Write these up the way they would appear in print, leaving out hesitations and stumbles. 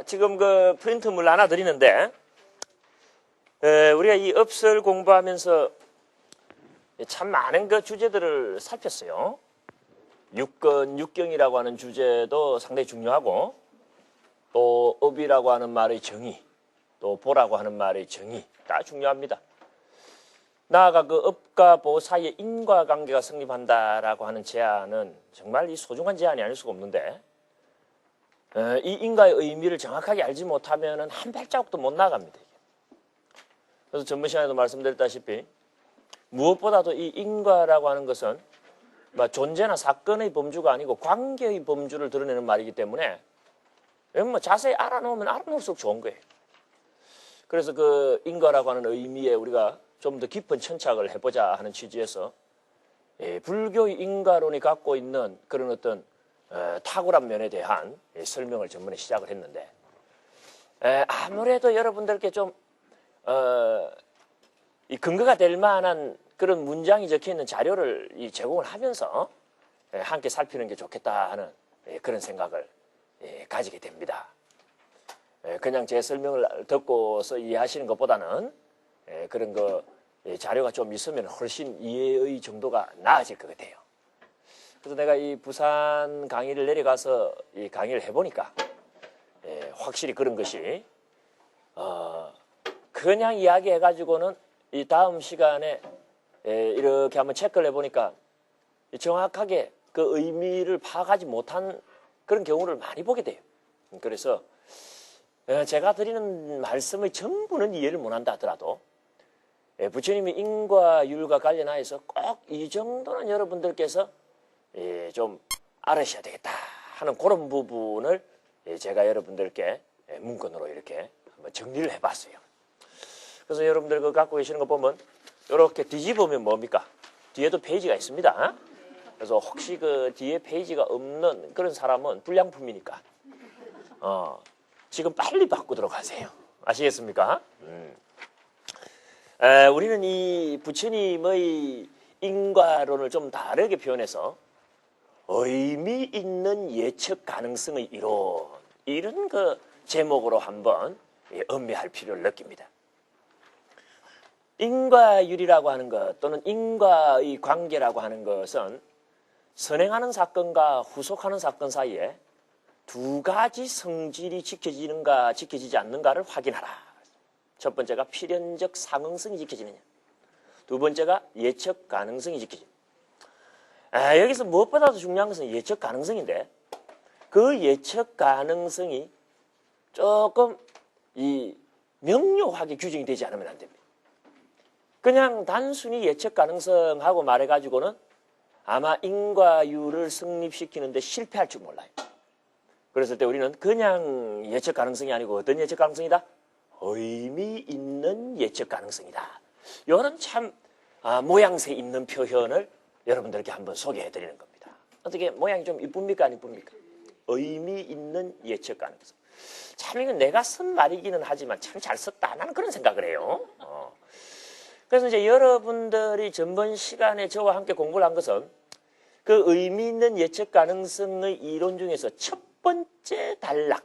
지금 그 프린트물 하나 드리는데, 우리가 이 업설 공부하면서 참 많은 그 주제들을 살폈어요. 육건, 육경이라고 하는 주제도 상당히 중요하고, 또 업이라고 하는 말의 정의, 또 보라고 하는 말의 정의 다 중요합니다. 나아가 그 업과 보 사이에 인과관계가 성립한다라고 하는 제안은 정말 이 소중한 제안이 아닐 수가 없는데, 이 인과의 의미를 정확하게 알지 못하면 한 발자국도 못 나갑니다. 그래서 전번 시간에도 말씀드렸다시피 무엇보다도 이 인과라고 하는 것은 존재나 사건의 범주가 아니고 관계의 범주를 드러내는 말이기 때문에 자세히 알아놓으면 알아놓을수록 좋은 거예요. 그래서 그 인과라고 하는 의미에 우리가 좀 더 깊은 천착을 해보자 하는 취지에서 불교의 인과론이 갖고 있는 그런 어떤 탁월한 면에 대한 설명을 전번에 시작을 했는데, 아무래도 여러분들께 좀 이 근거가 될 만한 그런 문장이 적혀있는 자료를 제공을 하면서 함께 살피는 게 좋겠다 하는 그런 생각을 가지게 됩니다. 그냥 제 설명을 듣고서 이해하시는 것보다는 그런 거 자료가 좀 있으면 훨씬 이해의 정도가 나아질 것 같아요. 그래서 내가 이 부산 강의를 내려가서 이 강의를 해보니까 확실히 그런 것이 그냥 이야기해가지고는 이 다음 시간에 이렇게 한번 체크를 해보니까 정확하게 그 의미를 파악하지 못한 그런 경우를 많이 보게 돼요. 그래서 제가 드리는 말씀의 전부는 이해를 못한다 하더라도 부처님이 인과율과 관련하여서 꼭 이 정도는 여러분들께서 좀 알으셔야 되겠다 하는 그런 부분을 제가 여러분들께 문건으로 이렇게 한번 정리를 해봤어요. 그래서 여러분들 그거 갖고 계시는 거 보면 이렇게 뒤집으면 뭡니까? 뒤에도 페이지가 있습니다. 그래서 혹시 그 뒤에 페이지가 없는 그런 사람은 불량품이니까 지금 빨리 바꾸도록 하세요. 아시겠습니까? 우리는 이 부처님의 인과론을 좀 다르게 표현해서 의미 있는 예측 가능성의 이론, 이런 그 제목으로 한번 음미할 필요를 느낍니다. 인과율이라고 하는 것 또는 인과의 관계라고 하는 것은 선행하는 사건과 후속하는 사건 사이에 두 가지 성질이 지켜지는가 지켜지지 않는가를 확인하라. 첫 번째가 필연적 상응성이 지켜지느냐, 두 번째가 예측 가능성이 지켜지느냐. 여기서 무엇보다도 중요한 것은 예측 가능성인데, 그 예측 가능성이 조금 명료하게 규정이 되지 않으면 안 됩니다. 그냥 단순히 예측 가능성하고 말해가지고는 아마 인과율을 성립시키는데 실패할 줄 몰라요. 그랬을 때 우리는 그냥 예측 가능성이 아니고 어떤 예측 가능성이다? 의미 있는 예측 가능성이다. 이런 참 모양새 있는 표현을 여러분들께 한번 소개해드리는 겁니다. 어떻게 모양이 좀 이쁩니까? 안 이쁩니까? 의미 있는 예측 가능성. 참 이건 내가 쓴 말이기는 하지만 참 잘 썼다. 나는 그런 생각을 해요. 그래서 이제 여러분들이 전번 시간에 저와 함께 공부를 한 것은 그 의미 있는 예측 가능성의 이론 중에서 첫 번째 단락,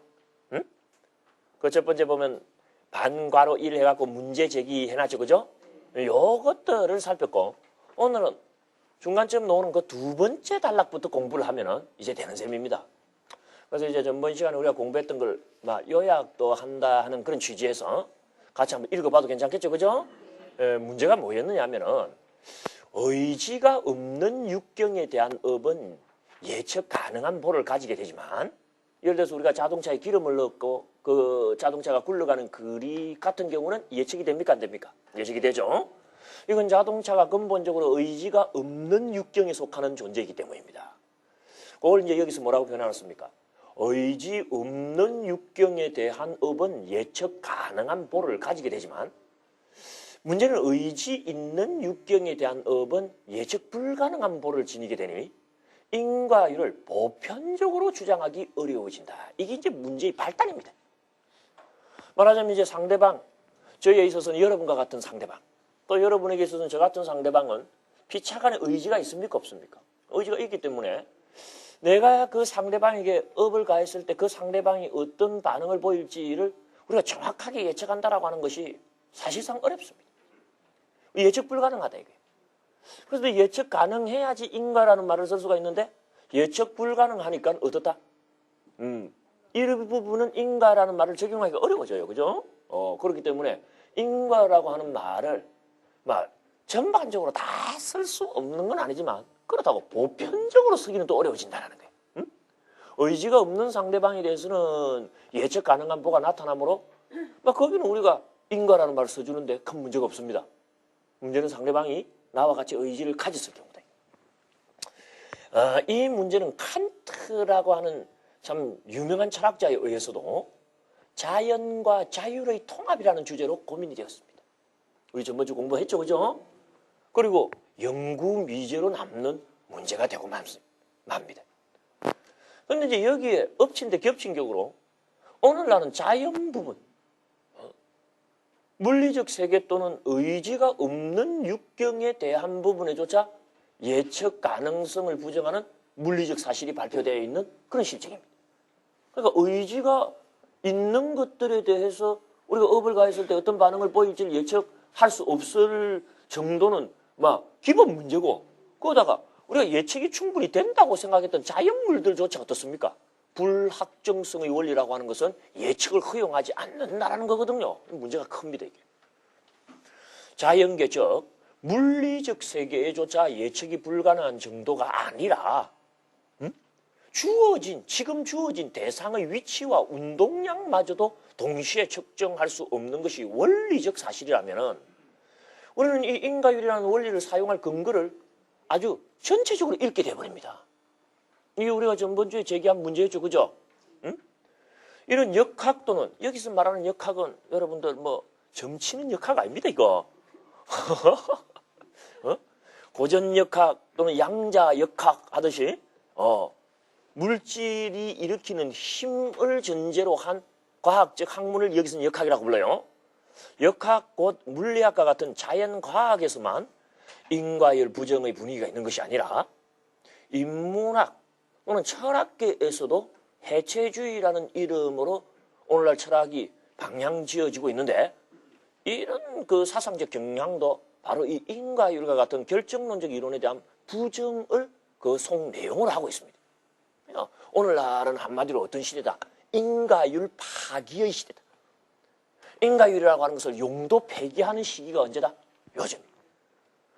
그 첫 번째 보면 반괄호 1 해갖고 문제 제기해놨죠, 그죠? 요것들을 살폈고, 오늘은 중간쯤 나오는 그 두 번째 단락부터 공부를 하면은 이제 되는 셈입니다. 그래서 이제 전번 시간에 우리가 공부했던 걸 요약도 한다 하는 그런 취지에서 같이 한번 읽어봐도 괜찮겠죠, 그죠? 문제가 뭐였느냐 하면은 의지가 없는 육경에 대한 업은 예측 가능한 보를 가지게 되지만, 예를 들어서 우리가 자동차에 기름을 넣고 그 자동차가 굴러가는 거리 같은 경우는 예측이 됩니까? 안 됩니까? 예측이 되죠. 이건 자동차가 근본적으로 의지가 없는 육경에 속하는 존재이기 때문입니다. 그걸 이제 여기서 뭐라고 표현하셨습니까? 의지 없는 육경에 대한 업은 예측 가능한 보를 가지게 되지만, 문제는 의지 있는 육경에 대한 업은 예측 불가능한 보를 지니게 되니 인과율을 보편적으로 주장하기 어려워진다. 이게 이제 문제의 발단입니다. 말하자면 이제 상대방, 저희에 있어서는 여러분과 같은 상대방, 또 여러분에게 있어서는 저 같은 상대방은 피차간에 의지가 있습니까? 없습니까? 의지가 있기 때문에 내가 그 상대방에게 업을 가했을 때 그 상대방이 어떤 반응을 보일지를 우리가 정확하게 예측한다라고 하는 것이 사실상 어렵습니다. 예측 불가능하다 이게. 그래서 예측 가능해야지 인가라는 말을 쓸 수가 있는데 예측 불가능하니까 어떻다? 이 부분은 인가라는 말을 적용하기가 어려워져요. 그죠? 그렇기 때문에 인가라고 하는 말을 전반적으로 다 쓸 수 없는 건 아니지만 그렇다고 보편적으로 쓰기는 또 어려워진다는 거예요. 의지가 없는 상대방에 대해서는 예측 가능한 보가 나타나므로 거기는 우리가 인가라는 말을 써주는데 큰 문제가 없습니다. 문제는 상대방이 나와 같이 의지를 가졌을 경우다. 이 문제는 칸트라고 하는 참 유명한 철학자에 의해서도 자연과 자율의 통합이라는 주제로 고민이 되었습니다. 우리 전번주 공부했죠, 그죠? 그리고 영구 미제로 남는 문제가 되고 맙니다. 그런데 이제 여기에 엎친 데 겹친 격으로 오늘날은 자연 부분, 물리적 세계 또는 의지가 없는 육경에 대한 부분에조차 예측 가능성을 부정하는 물리적 사실이 발표되어 있는 그런 실정입니다. 그러니까 의지가 있는 것들에 대해서 우리가 업을 가했을 때 어떤 반응을 보일지를 예측할 수 없을 정도는 기본 문제고, 거기다가 우리가 예측이 충분히 된다고 생각했던 자연물들조차 어떻습니까? 불확정성의 원리라고 하는 것은 예측을 허용하지 않는다라는 거거든요. 문제가 큽니다, 이게. 자연계, 즉 물리적 세계에조차 예측이 불가능한 정도가 아니라 지금 주어진 대상의 위치와 운동량마저도 동시에 측정할 수 없는 것이 원리적 사실이라면 우리는 이 인과율이라는 원리를 사용할 근거를 아주 전체적으로 잃게 되어버립니다. 이게 우리가 전번주에 제기한 문제였죠. 그죠? 이런 역학 또는 여기서 말하는 역학은 여러분들 점치는 역학 아닙니다, 이거. 고전 역학 또는 양자 역학 하듯이 물질이 일으키는 힘을 전제로 한 과학적 학문을 여기서는 역학이라고 불러요. 역학 곧 물리학과 같은 자연과학에서만 인과율 부정의 분위기가 있는 것이 아니라 인문학 또는 철학계에서도 해체주의라는 이름으로 오늘날 철학이 방향 지어지고 있는데 이런 그 사상적 경향도 바로 이 인과율과 같은 결정론적 이론에 대한 부정을 그 속 내용으로 하고 있습니다. 오늘날은 한마디로 어떤 시대다? 인과율 파기의 시대다. 인과율이라고 하는 것을 용도 폐기하는 시기가 언제다? 요즘입니다.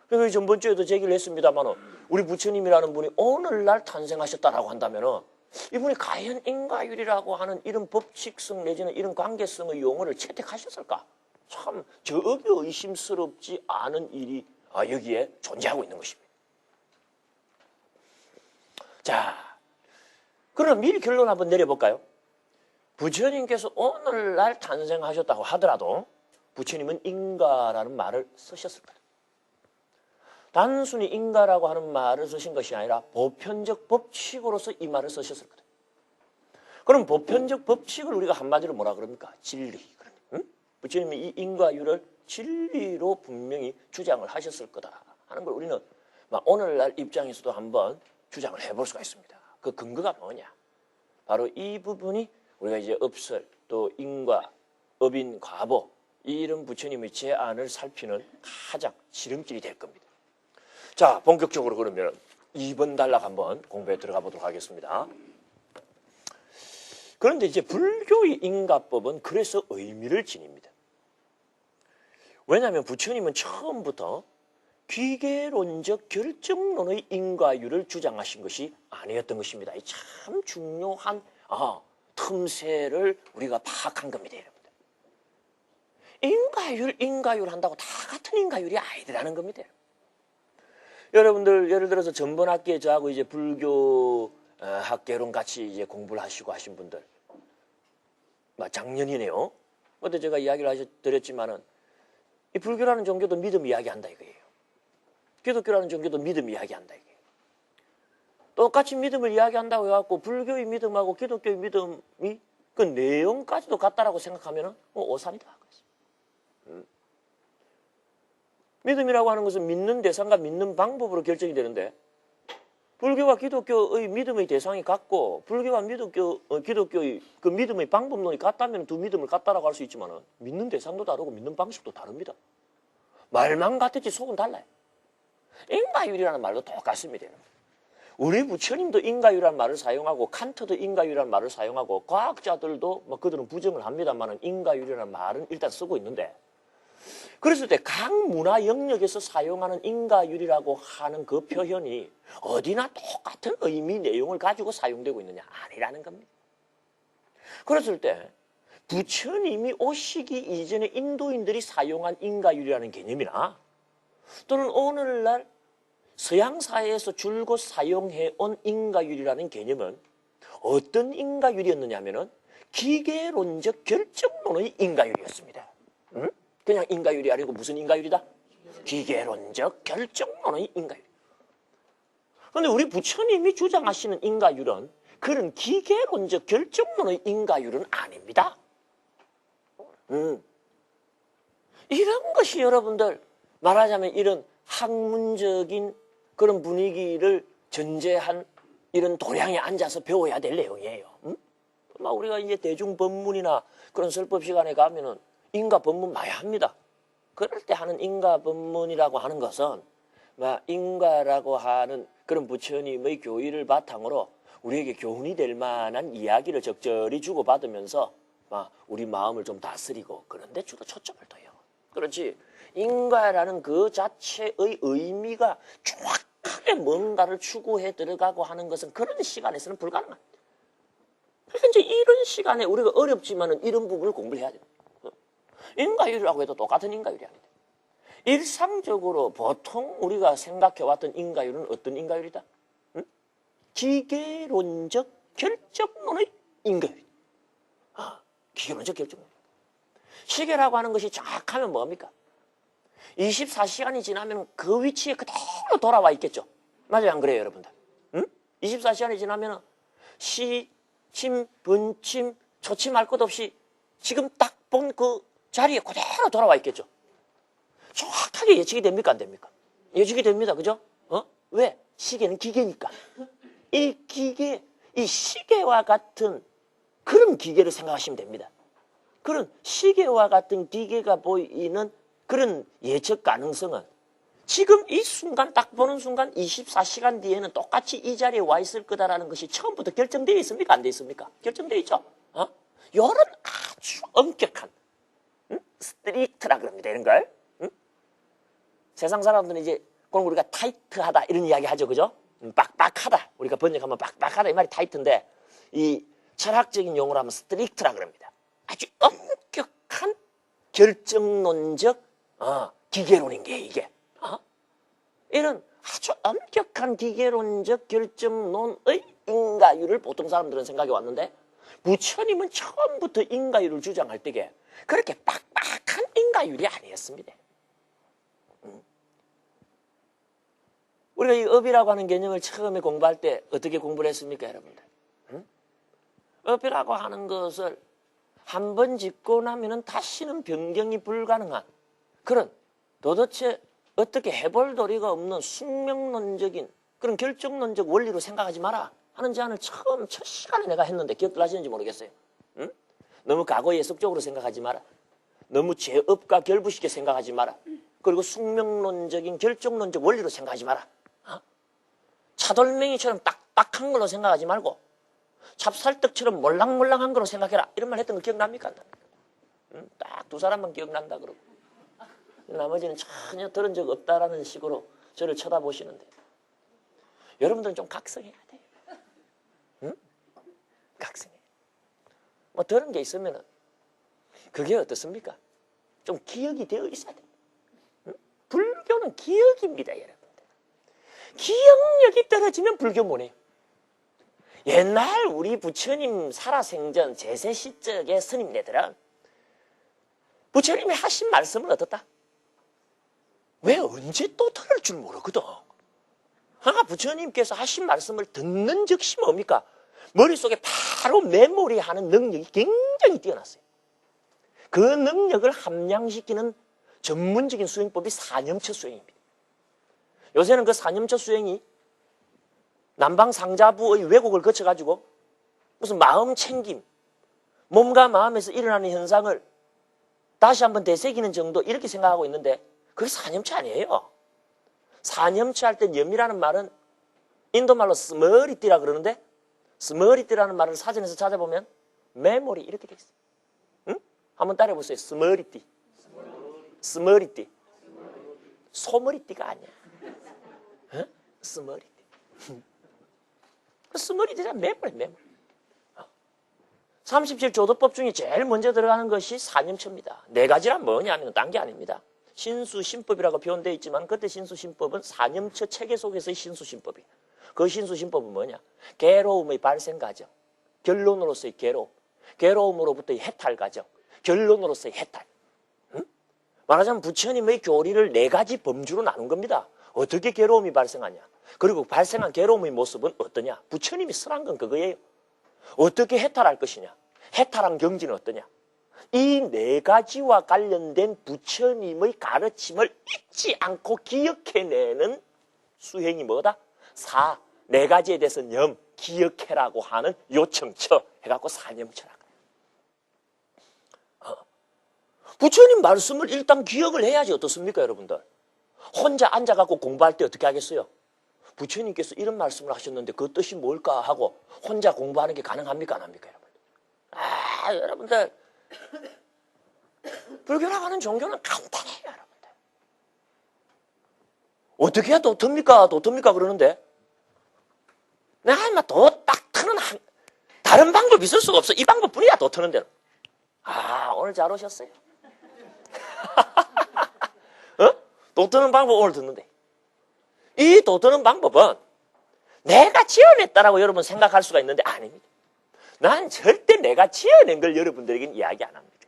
그래서 전번주에도 제기를 했습니다만 우리 부처님이라는 분이 오늘날 탄생하셨다라고 한다면 이분이 과연 인과율이라고 하는 이런 법칙성 내지는 이런 관계성의 용어를 채택하셨을까? 참 저기 의심스럽지 않은 일이 여기에 존재하고 있는 것입니다. 자, 그럼 미리 결론 한번 내려볼까요? 부처님께서 오늘날 탄생하셨다고 하더라도 부처님은 인가라는 말을 쓰셨을 거다. 단순히 인가라고 하는 말을 쓰신 것이 아니라 보편적 법칙으로서 이 말을 쓰셨을 거다. 그럼 보편적 법칙을 우리가 한마디로 뭐라 그럽니까? 진리. 부처님이 이 인과율을 진리로 분명히 주장을 하셨을 거다 하는 걸 우리는 오늘날 입장에서도 한번 주장을 해볼 수가 있습니다. 그 근거가 뭐냐? 바로 이 부분이 우리가 이제 업설 또 인과, 업인, 과보 이런 부처님의 제안을 살피는 가장 지름길이 될 겁니다. 자, 본격적으로 그러면 2번 단락 한번 공부에 들어가 보도록 하겠습니다. 그런데 이제 불교의 인과법은 그래서 의미를 지닙니다. 왜냐하면 부처님은 처음부터 기계론적 결정론의 인과율을 주장하신 것이 아니었던 것입니다. 이 참 중요한 틈새를 우리가 파악한 겁니다, 여러분들. 인과율 한다고 다 같은 인과율이 아니라는 겁니다. 여러분들 예를 들어서 전번 학기에 저하고 이제 불교 학개론 같이 이제 공부를 하시고 하신 분들, 작년이네요. 그때 제가 이야기를 드렸지만은 이 불교라는 종교도 믿음 이야기한다 이거예요. 기독교라는 종교도 믿음 이야기한다 이거예요. 똑같이 믿음을 이야기한다고 해갖고 불교의 믿음하고 기독교의 믿음이 그 내용까지도 같다라고 생각하면은 오산이다. 믿음이라고 하는 것은 믿는 대상과 믿는 방법으로 결정이 되는데 불교와 기독교의 믿음의 대상이 같고 불교와 기독교의 그 믿음의 방법론이 같다면 두 믿음을 같다라고 할 수 있지만 믿는 대상도 다르고 믿는 방식도 다릅니다. 말만 같았지 속은 달라요. 인과율이라는 말도 똑같습니다. 우리 부처님도 인과율이라는 말을 사용하고 칸트도 인과율이라는 말을 사용하고 과학자들도 뭐 그들은 부정을 합니다만 인과율이라는 말은 일단 쓰고 있는데 그랬을 때 각 문화 영역에서 사용하는 인과율이라고 하는 그 표현이 어디나 똑같은 의미 내용을 가지고 사용되고 있느냐 아니라는 겁니다. 그랬을 때 부처님이 오시기 이전에 인도인들이 사용한 인과율이라는 개념이나 또는 오늘날 서양 사회에서 줄곧 사용해온 인과율이라는 개념은 어떤 인과율이었느냐 하면은 기계론적 결정론의 인과율이었습니다. 응? 그냥 인과율이 아니고 무슨 인과율이다? 기계론적 결정론의 인과율. 그런데 우리 부처님이 주장하시는 인과율은 그런 기계론적 결정론의 인과율은 아닙니다. 이런 것이 여러분들 말하자면 이런 학문적인 그런 분위기를 전제한 이런 도량에 앉아서 배워야 될 내용이에요. 막 우리가 이제 대중법문이나 그런 설법 시간에 가면은 인과법문 많이 합니다. 그럴 때 하는 인과법문이라고 하는 것은 막 인과라고 하는 그런 부처님의 교의를 바탕으로 우리에게 교훈이 될 만한 이야기를 적절히 주고받으면서 막 우리 마음을 좀 다스리고 그런 데 주로 초점을 둬요. 그렇지 인과라는 그 자체의 의미가 정확하게 뭔가를 추구해 들어가고 하는 것은 그런 시간에서는 불가능합니다. 그러니까 이제 이런 시간에 우리가 어렵지만은 이런 부분을 공부를 해야 돼요. 인과율이라고 해도 똑같은 인과율이 아니다. 일상적으로 보통 우리가 생각해왔던 인과율은 어떤 인과율이다? 기계론적 결정론의 인과율이다. 기계론적 결정론. 시계라고 하는 것이 정확하면 뭐합니까? 24시간이 지나면 그 위치에 그대로 돌아와 있겠죠. 맞아요, 안 그래요, 여러분들? 24시간이 지나면 시, 침, 분침, 초침할 것 없이 지금 딱 본 그 자리에 그대로 돌아와 있겠죠. 정확하게 예측이 됩니까, 안 됩니까? 예측이 됩니다, 그죠? 왜? 시계는 기계니까. 이 기계, 이 시계와 같은 그런 기계를 생각하시면 됩니다. 그런 시계와 같은 기계가 보이는 그런 예측 가능성은 지금 이 순간 딱 보는 순간 24시간 뒤에는 똑같이 이 자리에 와 있을 거다라는 것이 처음부터 결정되어 있습니까? 안 되어 있습니까? 결정되어 있죠. 이런 아주 엄격한 스트릭트라 그럽니다. 이런 걸. 세상 사람들은 이제 그럼 우리가 타이트하다 이런 이야기 하죠. 그죠? 빡빡하다. 우리가 번역하면 빡빡하다 이 말이 타이트인데 이 철학적인 용어로 하면 스트릭트라 그럽니다. 아주 엄격한 결정론적 기계론인 게 이게. 이런 아주 엄격한 기계론적 결정론의 인과율을 보통 사람들은 생각해 왔는데 부처님은 처음부터 인과율을 주장할 때에 그렇게 빡빡한 인과율이 아니었습니다. 우리가 이 업이라고 하는 개념을 처음에 공부할 때 어떻게 공부를 했습니까, 여러분들? 업이라고 하는 것을 한 번 짓고 나면은 다시는 변경이 불가능한 그런 도대체 어떻게 해볼 도리가 없는 숙명론적인 그런 결정론적 원리로 생각하지 마라 하는 제안을 처음 첫 시간에 내가 했는데 기억들 하시는지 모르겠어요. 너무 과거 예속적으로 생각하지 마라. 너무 제업과 결부시켜 생각하지 마라. 그리고 숙명론적인 결정론적 원리로 생각하지 마라. 차돌멩이처럼 딱딱한 걸로 생각하지 말고 찹쌀떡처럼 몰랑몰랑한 걸로 생각해라. 이런 말 했던 거 기억납니까? 딱 두 사람만 기억난다 그러고 나머지는 전혀 들은 적 없다라는 식으로 저를 쳐다보시는데 여러분들은 좀 각성해야 돼요. 각성해. 뭐 들은 게 있으면 그게 어떻습니까? 좀 기억이 되어 있어야 돼요. 불교는 기억입니다, 여러분들. 기억력이 떨어지면 불교 못 해요. 옛날 우리 부처님 살아생전 제세 시적의 스님네들은 부처님이 하신 말씀을 어떻다? 왜 언제 또 들을 줄 모르거든. 부처님께서 하신 말씀을 듣는 즉시 뭡니까? 머릿속에 바로 메모리하는 능력이 굉장히 뛰어났어요. 그 능력을 함양시키는 전문적인 수행법이 사념처 수행입니다. 요새는 그 사념처 수행이 남방상자부의 왜곡을 거쳐가지고 무슨 마음 챙김, 몸과 마음에서 일어나는 현상을 다시 한번 되새기는 정도 이렇게 생각하고 있는데 그게 사념치 아니에요. 사념치 할 때 염이라는 말은 인도말로 스머리띠라 그러는데 스머리띠라는 말을 사전에서 찾아보면 메모리 이렇게 돼 있어요. 응? 한번 따라해보세요. 스머리띠. 스머리띠. 소머리띠가 아니야. 응? 스머리띠. 스머리띠가 메모리. 37조도법 중에 제일 먼저 들어가는 것이 사념처입니다. 네 가지란 뭐냐면 딴 게 아닙니다. 신수신법이라고 표현되어 있지만 그때 신수신법은 사념처 체계 속에서의 신수신법이에요. 그 신수신법은 뭐냐? 괴로움의 발생 과정, 결론으로서의 괴로움, 괴로움으로부터의 해탈 과정, 결론으로서의 해탈. 응? 말하자면 부처님의 교리를 네 가지 범주로 나눈 겁니다. 어떻게 괴로움이 발생하냐? 그리고 발생한 괴로움의 모습은 어떠냐? 부처님이 설한 건 그거예요. 어떻게 해탈할 것이냐? 해탈한 경지는 어떠냐? 이 네 가지와 관련된 부처님의 가르침을 잊지 않고 기억해내는 수행이 뭐다? 네 가지에 대해서 기억해라고 하는 요청처 해갖고 사념처라. 부처님 말씀을 일단 기억을 해야지 어떻습니까, 여러분들? 혼자 앉아갖고 공부할 때 어떻게 하겠어요? 부처님께서 이런 말씀을 하셨는데 그 뜻이 뭘까 하고 혼자 공부하는 게 가능합니까, 안 합니까, 여러분? 여러분들 불교라고 하는 종교는 간단해요, 여러분들. 어떻게 해야 도터입니까? 그러는데 내가 인마 도 딱 트는 다른 방법이 있을 수가 없어. 이 방법뿐이야, 도 트는 대로. 오늘 잘 오셨어요. 도 트는 방법 오늘 듣는데 이 도 트는 방법은 내가 지어냈다라고 여러분 생각할 수가 있는데 아닙니다. 난 절대 내가 지어낸 걸 여러분들에게는 이야기 안 합니다.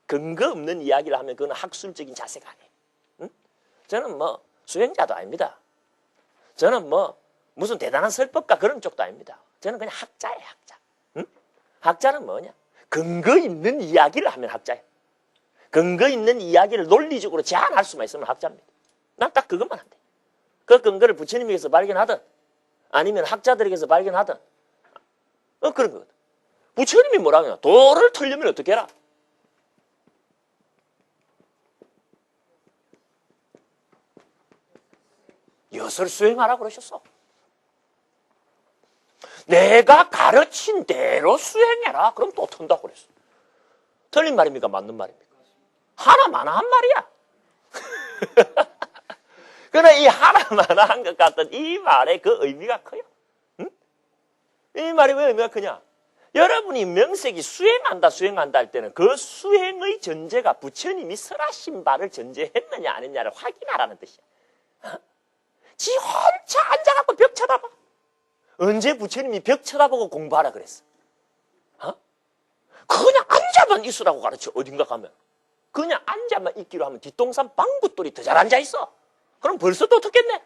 근거 없는 이야기를 하면 그건 학술적인 자세가 아니에요. 저는 수행자도 아닙니다. 저는 무슨 대단한 설법가 그런 쪽도 아닙니다. 저는 그냥 학자예요, 학자. 학자는 뭐냐? 근거 있는 이야기를 하면 학자예요. 근거 있는 이야기를 논리적으로 제안할 수만 있으면 학자입니다. 난 딱 그것만 한대. 그 근거를 부처님에게서 발견하든 아니면 학자들에게서 발견하든 그런 거거든. 부처님이 뭐라고 하냐? 도를 털려면 어떻게 해라? 엿을 수행하라 그러셨어. 내가 가르친 대로 수행해라. 그럼 또 턴다고 그랬어. 틀린 말입니까? 맞는 말입니까? 하나마나한 말이야. 그러나 이 하나마나한 것 같은 이 말의 그 의미가 커요. 응? 이 말이 왜 의미가 크냐? 여러분이 명색이 수행한다 할 때는 그 수행의 전제가 부처님이 설하신 바를 전제했느냐 안 했냐를 확인하라는 뜻이야. 지 혼자 앉아갖고 벽 쳐다봐. 언제 부처님이 벽 쳐다보고 공부하라 그랬어? 그냥 앉아만 있으라고 가르쳐. 어딘가 가면. 그냥 앉아만 있기로 하면 뒷동산 방긋돌이 더 잘 앉아있어. 그럼 벌써 또 듣겠네.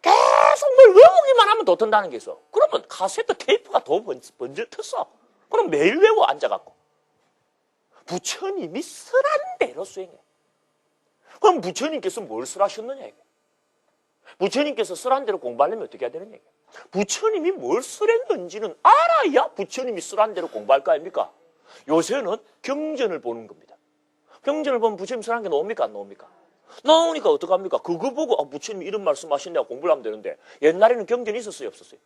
계속 뭘 외우기만 하면 더 튼다는 게 있어. 그러면 카세트 테이프가 더 먼저 텄어. 그럼 매일 외워 앉아갖고. 부처님이 설한 대로 수행해. 그럼 부처님께서 뭘 설하셨느냐 이게. 부처님께서 설한 대로 공부하려면 어떻게 해야 되는 얘기야? 부처님이 뭘 설했는지는 알아야 부처님이 설한 대로 공부할 거 아닙니까? 요새는 경전을 보는 겁니다. 경전을 보면 부처님 설한 게 나옵니까? 안 나옵니까? 나오니까 어떡합니까? 그거 보고 부처님이 이런 말씀하신다고 공부를 하면 되는데 옛날에는 경전이 있었어요? 없었어요?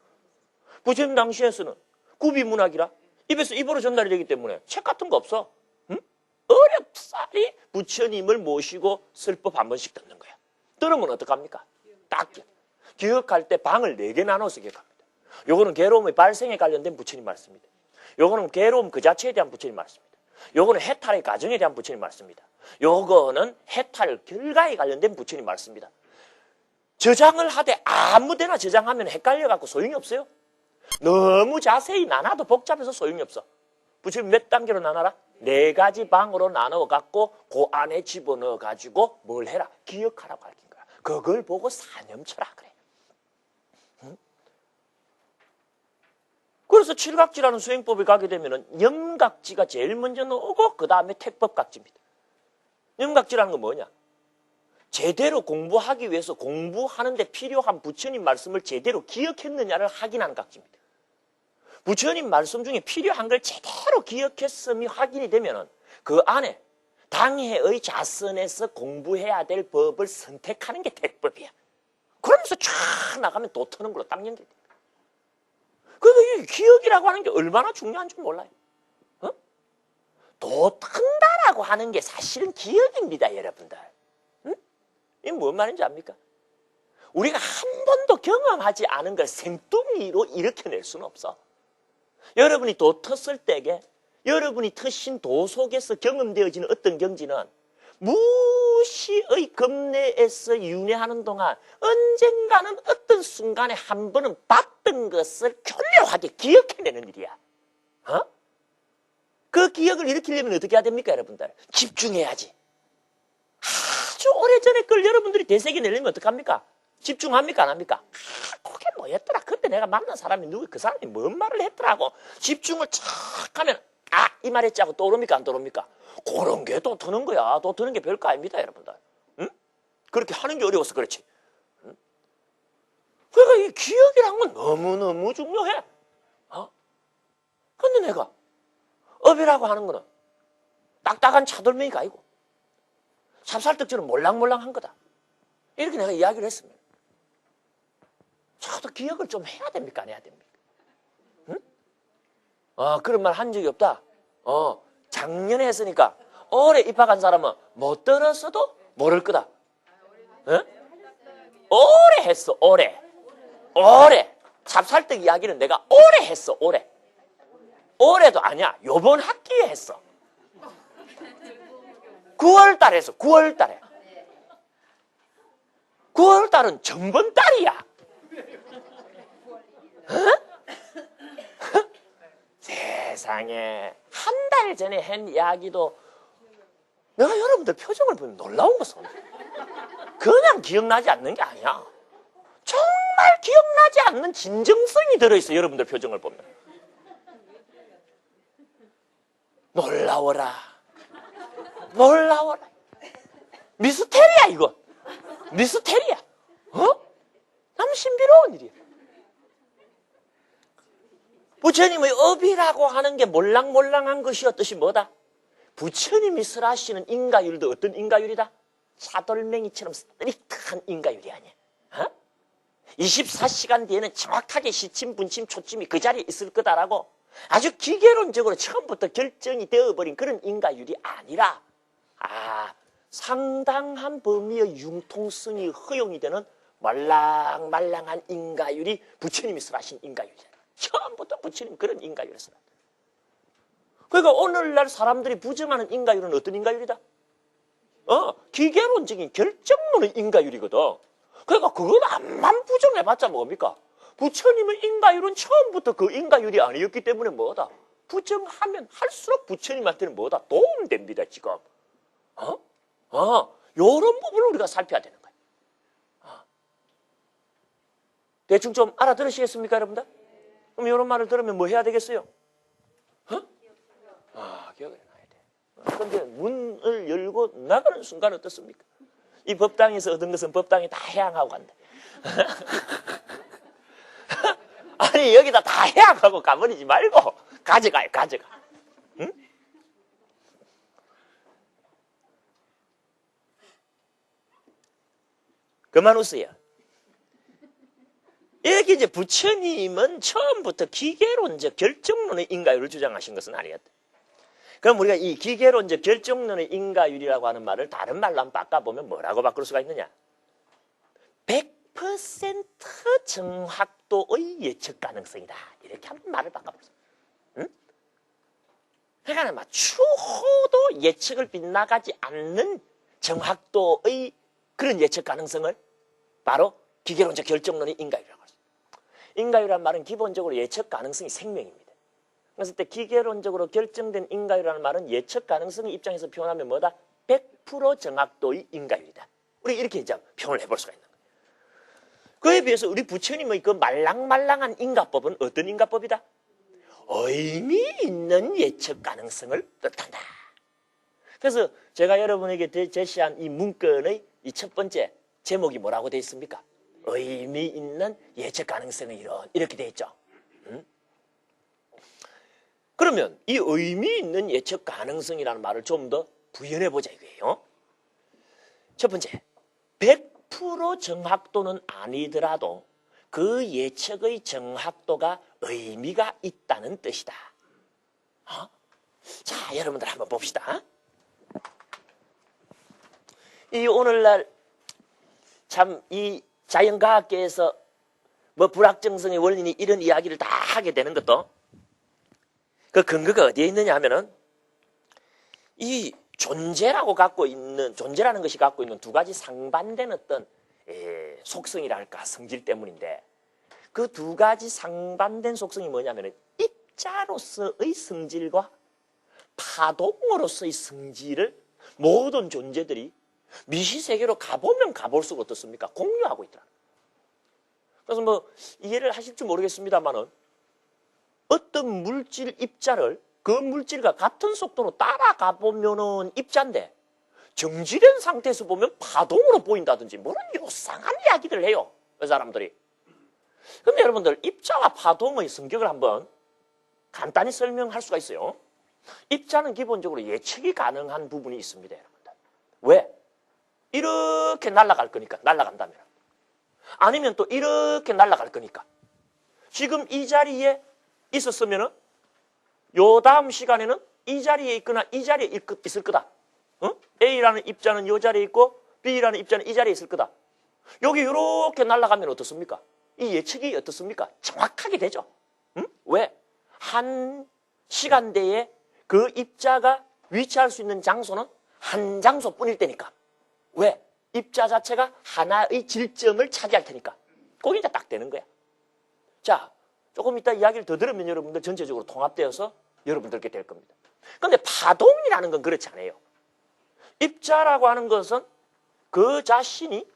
부처님 당시에서는 구비문학이라 입에서 입으로 전달이 되기 때문에 책 같은 거 없어. 응? 어렵사리 부처님을 모시고 설법 한 번씩 듣는 거야. 들으면 어떡합니까? 딱 기억할 때 방을 4개 나눠서 기억합니다. 요거는 괴로움의 발생에 관련된 부처님 말씀입니다. 요거는 괴로움 그 자체에 대한 부처님 말씀입니다. 요거는 해탈의 과정에 대한 부처님 말씀입니다. 요거는 해탈 결과에 관련된 부처님 말씀입니다. 저장을 하되 아무데나 저장하면 헷갈려갖고 소용이 없어요. 너무 자세히 나눠도 복잡해서 소용이 없어. 부처님 몇 단계로 나눠라? 4가지 방으로 나눠갖고 그 안에 집어넣어가지고 뭘 해라? 기억하라고 가르친 거야. 그걸 보고 사념처라 그래. 응? 그래서 칠각지라는 수행법에 가게 되면은 염각지가 제일 먼저 나오고 그 다음에 택법각지입니다. 염각지라는 건 뭐냐? 제대로 공부하기 위해서 공부하는데 필요한 부처님 말씀을 제대로 기억했느냐를 확인하는 각지입니다. 부처님 말씀 중에 필요한 걸 제대로 기억했음이 확인이 되면 그 안에 당해의 자선에서 공부해야 될 법을 선택하는 게 대법이야. 그러면서 쫙 나가면 도 트는 걸로 딱 연결돼. 그러니까 이 기억이라고 하는 게 얼마나 중요한 줄 몰라요. 어? 도 튼다라고 하는 게 사실은 기억입니다, 여러분들. 응? 이게 뭔 말인지 압니까? 우리가 한 번도 경험하지 않은 걸 생뚱이로 일으켜낼 수는 없어. 여러분이 도 텄을 때에 여러분이 트신 도 속에서 경험되어지는 어떤 경지는 무시의 겁내에서 윤회하는 동안 언젠가는 어떤 순간에 한 번은 봤던 것을 교묘하게 기억해내는 일이야. 어? 그 기억을 일으키려면 어떻게 해야 됩니까, 여러분들? 집중해야지. 아주 오래전에 걸 여러분들이 되새겨내려면 어떡합니까? 집중합니까, 안 합니까? 그게 뭐였더라? 그때 내가 만난 사람이 누구, 그 사람이 뭔 말을 했더라고. 집중을 착 하면, 이 말 했지 하고 떠오릅니까, 안 떠오릅니까? 그런 게 또 드는 거야. 또 드는 게 별거 아닙니다, 여러분들. 응? 그렇게 하는 게 어려워서 그렇지. 응? 그러니까 이 기억이란 건 너무너무 중요해. 근데 내가 업이라고 하는 거는 딱딱한 차돌멩이가 아니고 찹쌀떡처럼 몰랑몰랑한 거다. 이렇게 내가 이야기를 했습니다. 저도 기억을 좀 해야 됩니까, 안 해야 됩니까? 응? 그런 말 한 적이 없다. 작년에 했으니까 올해 입학한 사람은 못 들었어도 모를 거다. 응? 오래 했어, 오래. 찹쌀떡 이야기는 내가 오래 했어, 오래. 올해도 아니야. 요번 학기에 했어. 9월달에 했어. 9월달에. 9월달은 전번 달이야. 세상에 한 달 전에 한 이야기도 내가 여러분들 표정을 보면 놀라운 것은 그냥 기억나지 않는 게 아니야. 정말 기억나지 않는 진정성이 들어있어. 여러분들 표정을 보면. 놀라워라. 미스테리야, 이거. 미스테리야. 참 신비로운 일이야. 부처님의 업이라고 하는 게 몰랑몰랑한 것이었듯이 뭐다? 부처님이 설하시는 인가율도 어떤 인가율이다? 차돌맹이처럼 스트릭트한 인가율이 아니야. 24시간 뒤에는 정확하게 시침, 분침, 초침이 그 자리에 있을 거다라고 아주 기계론적으로 처음부터 결정이 되어버린 그런 인가율이 아니라 상당한 범위의 융통성이 허용이 되는 말랑말랑한 인가율이 부처님이 설하신 인가율이잖아. 처음부터 부처님 그런 인가율을 설하. 그러니까 오늘날 사람들이 부정하는 인가율은 어떤 인가율이다? 기계론적인 결정론의 인가율이거든. 그러니까 그건 암만 부정해봤자 뭡니까? 부처님의 인가율은 처음부터 그 인가율이 아니었기 때문에 뭐다? 부정하면 할수록 부처님한테는 뭐다? 도움됩니다, 지금. 요런 부분을 우리가 살펴야 되는 거예요. 대충 좀 알아들으시겠습니까, 여러분들? 그럼 이런 말을 들으면 뭐 해야 되겠어요? 기억을 해놔야 돼. 그런데 문을 열고 나가는 순간 어떻습니까? 이 법당에서 얻은 것은 법당에 다 해양하고 간대. 아니, 여기다 다 해양하고 가버리지 말고 가져가요, 가져가. 응? 그만 웃어요. 이렇게 이제 부처님은 처음부터 기계론적 결정론의 인가율을 주장하신 것은 아니었다. 그럼 우리가 이 기계론적 결정론의 인가율이라고 하는 말을 다른 말로 한번 바꿔보면 뭐라고 바꿀 수가 있느냐? 100% 정확도의 예측 가능성이다. 이렇게 한번 말을 바꿔보세요. 응? 그러니까 막 추호도 예측을 빗나가지 않는 정확도의 그런 예측 가능성을 바로 기계론적 결정론의 인가율이라고 합니다. 인가율이라는 말은 기본적으로 예측 가능성이 생명입니다. 그래서 때 기계론적으로 결정된 인가율이라는 말은 예측 가능성의 입장에서 표현하면 뭐다? 100% 정확도의 인가율이다. 우리 이렇게 이제 표현을 해볼 수가 있는 거예요. 그에 비해서 우리 부처님의 그 말랑말랑한 인가법은 어떤 인가법이다? 의미 있는 예측 가능성을 뜻한다. 그래서 제가 여러분에게 제시한 이 문건의 이 첫 번째 제목이 뭐라고 되어 있습니까? 의미 있는 예측 가능성의 이론, 이렇게 되어 있죠. 그러면 이 의미 있는 예측 가능성이라는 말을 좀 더 부연해 보자 이거예요. 첫 번째, 100% 정확도는 아니더라도 그 예측의 정확도가 의미가 있다는 뜻이다. 자, 여러분들 한번 봅시다. 이 오늘날 참 이 자연과학계에서 뭐 불확정성의 원리니 이런 이야기를 다 하게 되는 것도 그 근거가 어디에 있느냐 하면은 이 존재라는 것이 갖고 있는 두 가지 상반된 어떤 속성이랄까 성질 때문인데, 그 두 가지 상반된 속성이 뭐냐면은 입자로서의 성질과 파동으로서의 성질을 모든 존재들이 미시세계로 가보면 가볼수록 어떻습니까? 공유하고 있더라. 그래서 뭐 이해를 하실지 모르겠습니다만은 어떤 물질 입자를 그 물질과 같은 속도로 따라가 보면은 입자인데 정지된 상태에서 보면 파동으로 보인다든지 뭐는 요상한 이야기들을 해요, 그 사람들이. 근데 여러분들, 입자와 파동의 성격을 한번 간단히 설명할 수가 있어요. 입자는 기본적으로 예측이 가능한 부분이 있습니다, 여러분들. 왜? 이렇게 날아갈 거니까, 날아간다면. 아니면 또 이렇게 날아갈 거니까. 지금 이 자리에 있었으면은 요 다음 시간에는 이 자리에 있거나 이 자리에 있을 거다. A라는 입자는 이 자리에 있고 B라는 입자는 이 자리에 있을 거다. 여기 이렇게 날아가면 어떻습니까? 이 예측이 어떻습니까? 정확하게 되죠. 왜? 한 시간대에 그 입자가 위치할 수 있는 장소는 한 장소뿐일 테니까. 왜? 입자 자체가 하나의 질점을 차지할 테니까. 그게 이제 딱 되는 거야. 자, 조금 이따 이야기를 더 들으면 여러분들 전체적으로 통합되어서 여러분들께 될 겁니다. 그런데 파동이라는 건 그렇지 않아요. 입자라고 하는 것은 그 자신이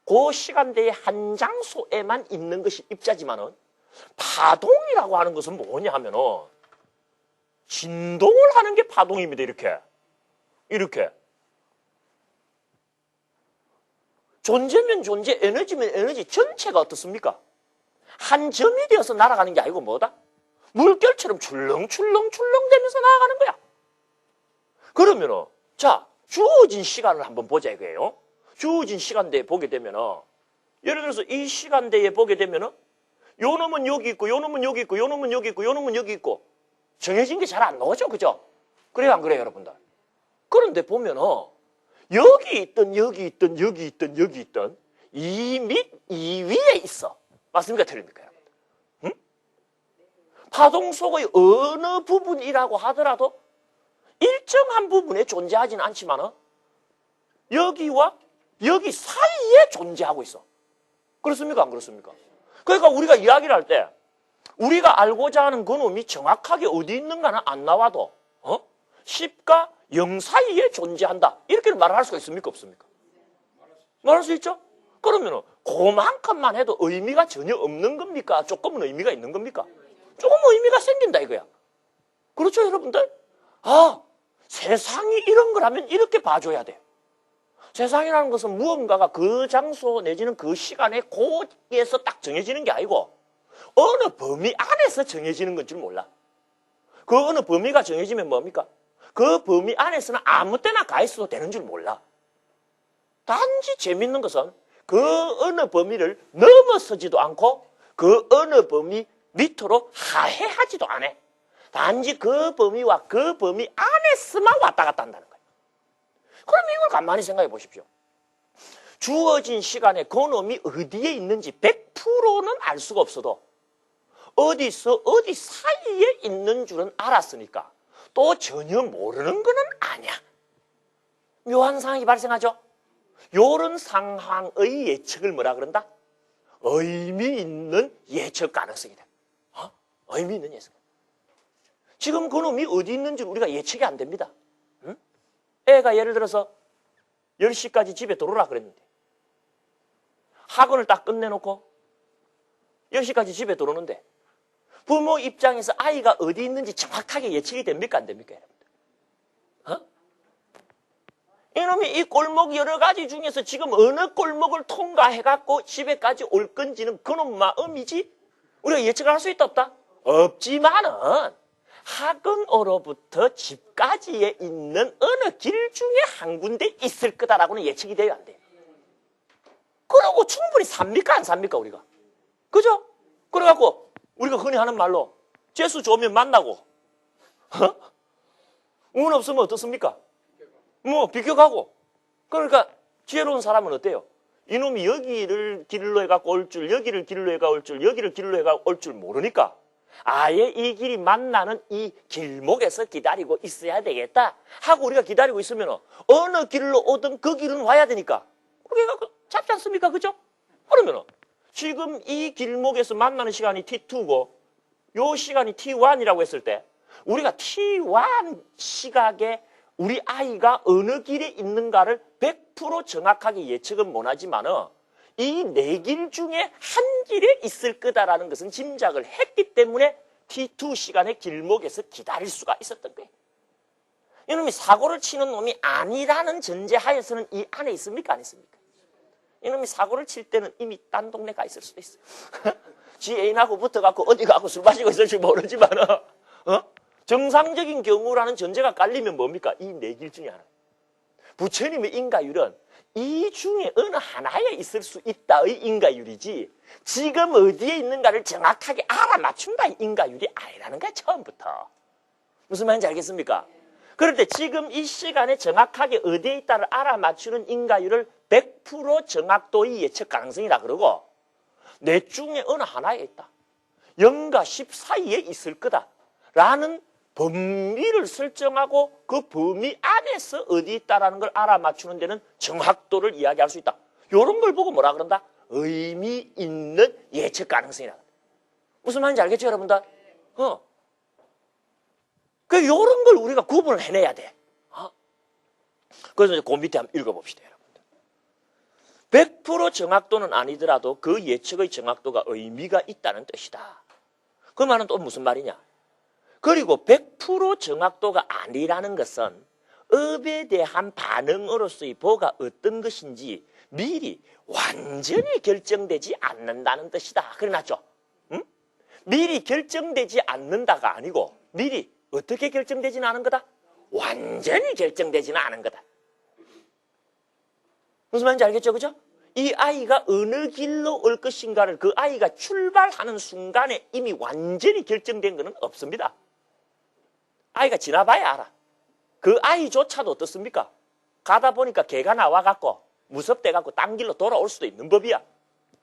그 시간대의 한 장소에만 있는 것이 입자지만은, 파동이라고 하는 것은 뭐냐 하면은 진동을 하는 게 파동입니다. 이렇게 존재면 존재, 에너지면 에너지 전체가 어떻습니까? 한 점이 되어서 날아가는 게 아니고 뭐다? 물결처럼 출렁출렁 되면서 나아가는 거야. 그러면은, 자, 주어진 시간을 한번 보자 이거예요. 주어진 시간대에 보게 되면은, 예를 들어서 이 시간대에 보게 되면은, 요 놈은 여기 있고, 요 놈은 여기 있고, 요 놈은 여기 있고, 요 놈은 여기 있고, 정해진 게 잘 안 나오죠, 그죠? 그래요, 안 그래요, 여러분들? 그런데 보면은, 여기 있던 이 및 이 위에 있어. 맞습니까? 틀립니까, 여러분들? 응? 파동 속의 어느 부분이라고 하더라도 일정한 부분에 존재하지는 않지만은 여기와 여기 사이에 존재하고 있어. 그렇습니까? 안 그렇습니까? 그러니까 우리가 이야기를 할 때 우리가 알고자 하는 그놈이 정확하게 어디 있는가는 안 나와도 10과 0 사이에 존재한다. 이렇게 말을 할 수가 있습니까? 없습니까? 말할 수 있죠? 그러면은 그만큼만 해도 의미가 전혀 없는 겁니까? 조금은 의미가 있는 겁니까? 조금 의미가 생긴다 이거야. 그렇죠, 여러분들? 세상이 이런 거라면 이렇게 봐줘야 돼요. 세상이라는 것은 무언가가 그 장소 내지는 그 시간에 거기에서 딱 정해지는 게 아니고 어느 범위 안에서 정해지는 건 줄 몰라. 그 어느 범위가 정해지면 뭡니까? 그 범위 안에서는 아무 때나 가 있어도 되는 줄 몰라. 단지 재밌는 것은 그 어느 범위를 넘어서지도 않고 그 어느 범위 밑으로 하해하지도 않아. 단지 그 범위와 그 범위 안에서만 왔다 갔다 한다는 거예요. 그럼 이걸 가만히 생각해 보십시오. 주어진 시간에 그놈이 어디에 있는지 100%는 알 수가 없어도 어디서 어디 사이에 있는 줄은 알았으니까 또 전혀 모르는 거는 아니야. 묘한 상황이 발생하죠. 요런 상황의 예측을 뭐라 그런다? 의미 있는 예측 가능성이다. 의미 있는 예측. 지금 그놈이 어디 있는지 우리가 예측이 안 됩니다. 응? 애가 예를 들어서 10시까지 집에 들어오라 그랬는데 학원을 딱 끝내놓고 10시까지 집에 들어오는데 부모 입장에서 아이가 어디 있는지 정확하게 예측이 됩니까? 안 됩니까? 이놈이 이 골목 여러 가지 중에서 지금 어느 골목을 통과해갖고 집에까지 올 건지는 그놈 마음이지 우리가 예측할 수 있다 없다? 없지만은 학원으로부터 집까지에 있는 어느 길 중에 한 군데 있을 거다라고는 예측이 돼요, 안 돼요? 그러고 충분히 삽니까, 안 삽니까, 우리가? 그죠? 그래갖고 우리가 흔히 하는 말로 재수 좋으면 만나고 운 없으면 어떻습니까? 뭐 비껴가고. 그러니까 지혜로운 사람은 어때요? 이놈이 여기를 길로 해갖고 올 줄, 여기를 길로 해가 올 줄, 여기를 길로 해가 올 줄 모르니까 아예 이 길이 만나는 이 길목에서 기다리고 있어야 되겠다 하고 우리가 기다리고 있으면 어느 길로 오든 그 길은 와야 되니까 우리가 잡지 않습니까? 그죠? 그러면 지금 이 길목에서 만나는 시간이 T2고 요 시간이 T1이라고 했을 때 우리가 T1 시각에 우리 아이가 어느 길에 있는가를 100% 정확하게 예측은 못하지만 이 네 길 중에 한 길에 있을 거다라는 것은 짐작을 했기 때문에 T2 시간의 길목에서 기다릴 수가 있었던 거예요. 이놈이 사고를 치는 놈이 아니라는 전제하에서는 이 안에 있습니까? 안 있습니까? 이놈이 사고를 칠 때는 이미 딴 동네 가 있을 수도 있어요. 지 애인하고 붙어갖고 어디 가고 술 마시고 있을지 모르지만 정상적인 경우라는 전제가 깔리면 뭡니까? 이 네 길 중에 하나. 부처님의 인가율은 이 중에 어느 하나에 있을 수 있다의 인가율이지 지금 어디에 있는가를 정확하게 알아맞춘다의 인가율이 아니라는 거야, 처음부터. 무슨 말인지 알겠습니까? 그런데 지금 이 시간에 정확하게 어디에 있다를 알아맞추는 인가율을 100% 정확도의 예측 가능성이라 그러고 넷 중에 어느 하나에 있다. 0과 10 사이에 있을 거다라는 범위를 설정하고 그 범위 안에서 어디 있다라는 걸 알아맞추는 데는 정확도를 이야기할 수 있다. 이런 걸 보고 뭐라 그런다? 의미 있는 예측 가능성이라. 무슨 말인지 알겠죠, 여러분들? 그 요런 걸 우리가 구분을 해내야 돼. 그래서 이제 그 밑에 한번 읽어봅시다, 여러분들. 100% 정확도는 아니더라도 그 예측의 정확도가 의미가 있다는 뜻이다. 그 말은 또 무슨 말이냐? 그리고 100% 정확도가 아니라는 것은 업에 대한 반응으로서의 보가 어떤 것인지 미리 완전히 결정되지 않는다는 뜻이다. 그래놨죠? 응? 미리 결정되지 않는다가 아니고 미리 어떻게 결정되지는 않은 거다? 완전히 결정되지는 않은 거다. 무슨 말인지 알겠죠? 그죠? 이 아이가 어느 길로 올 것인가를 그 아이가 출발하는 순간에 이미 완전히 결정된 것은 없습니다. 아이가 지나봐야 알아. 그 아이조차도 어떻습니까? 가다 보니까 개가 나와갖고 무섭대갖고 딴 길로 돌아올 수도 있는 법이야.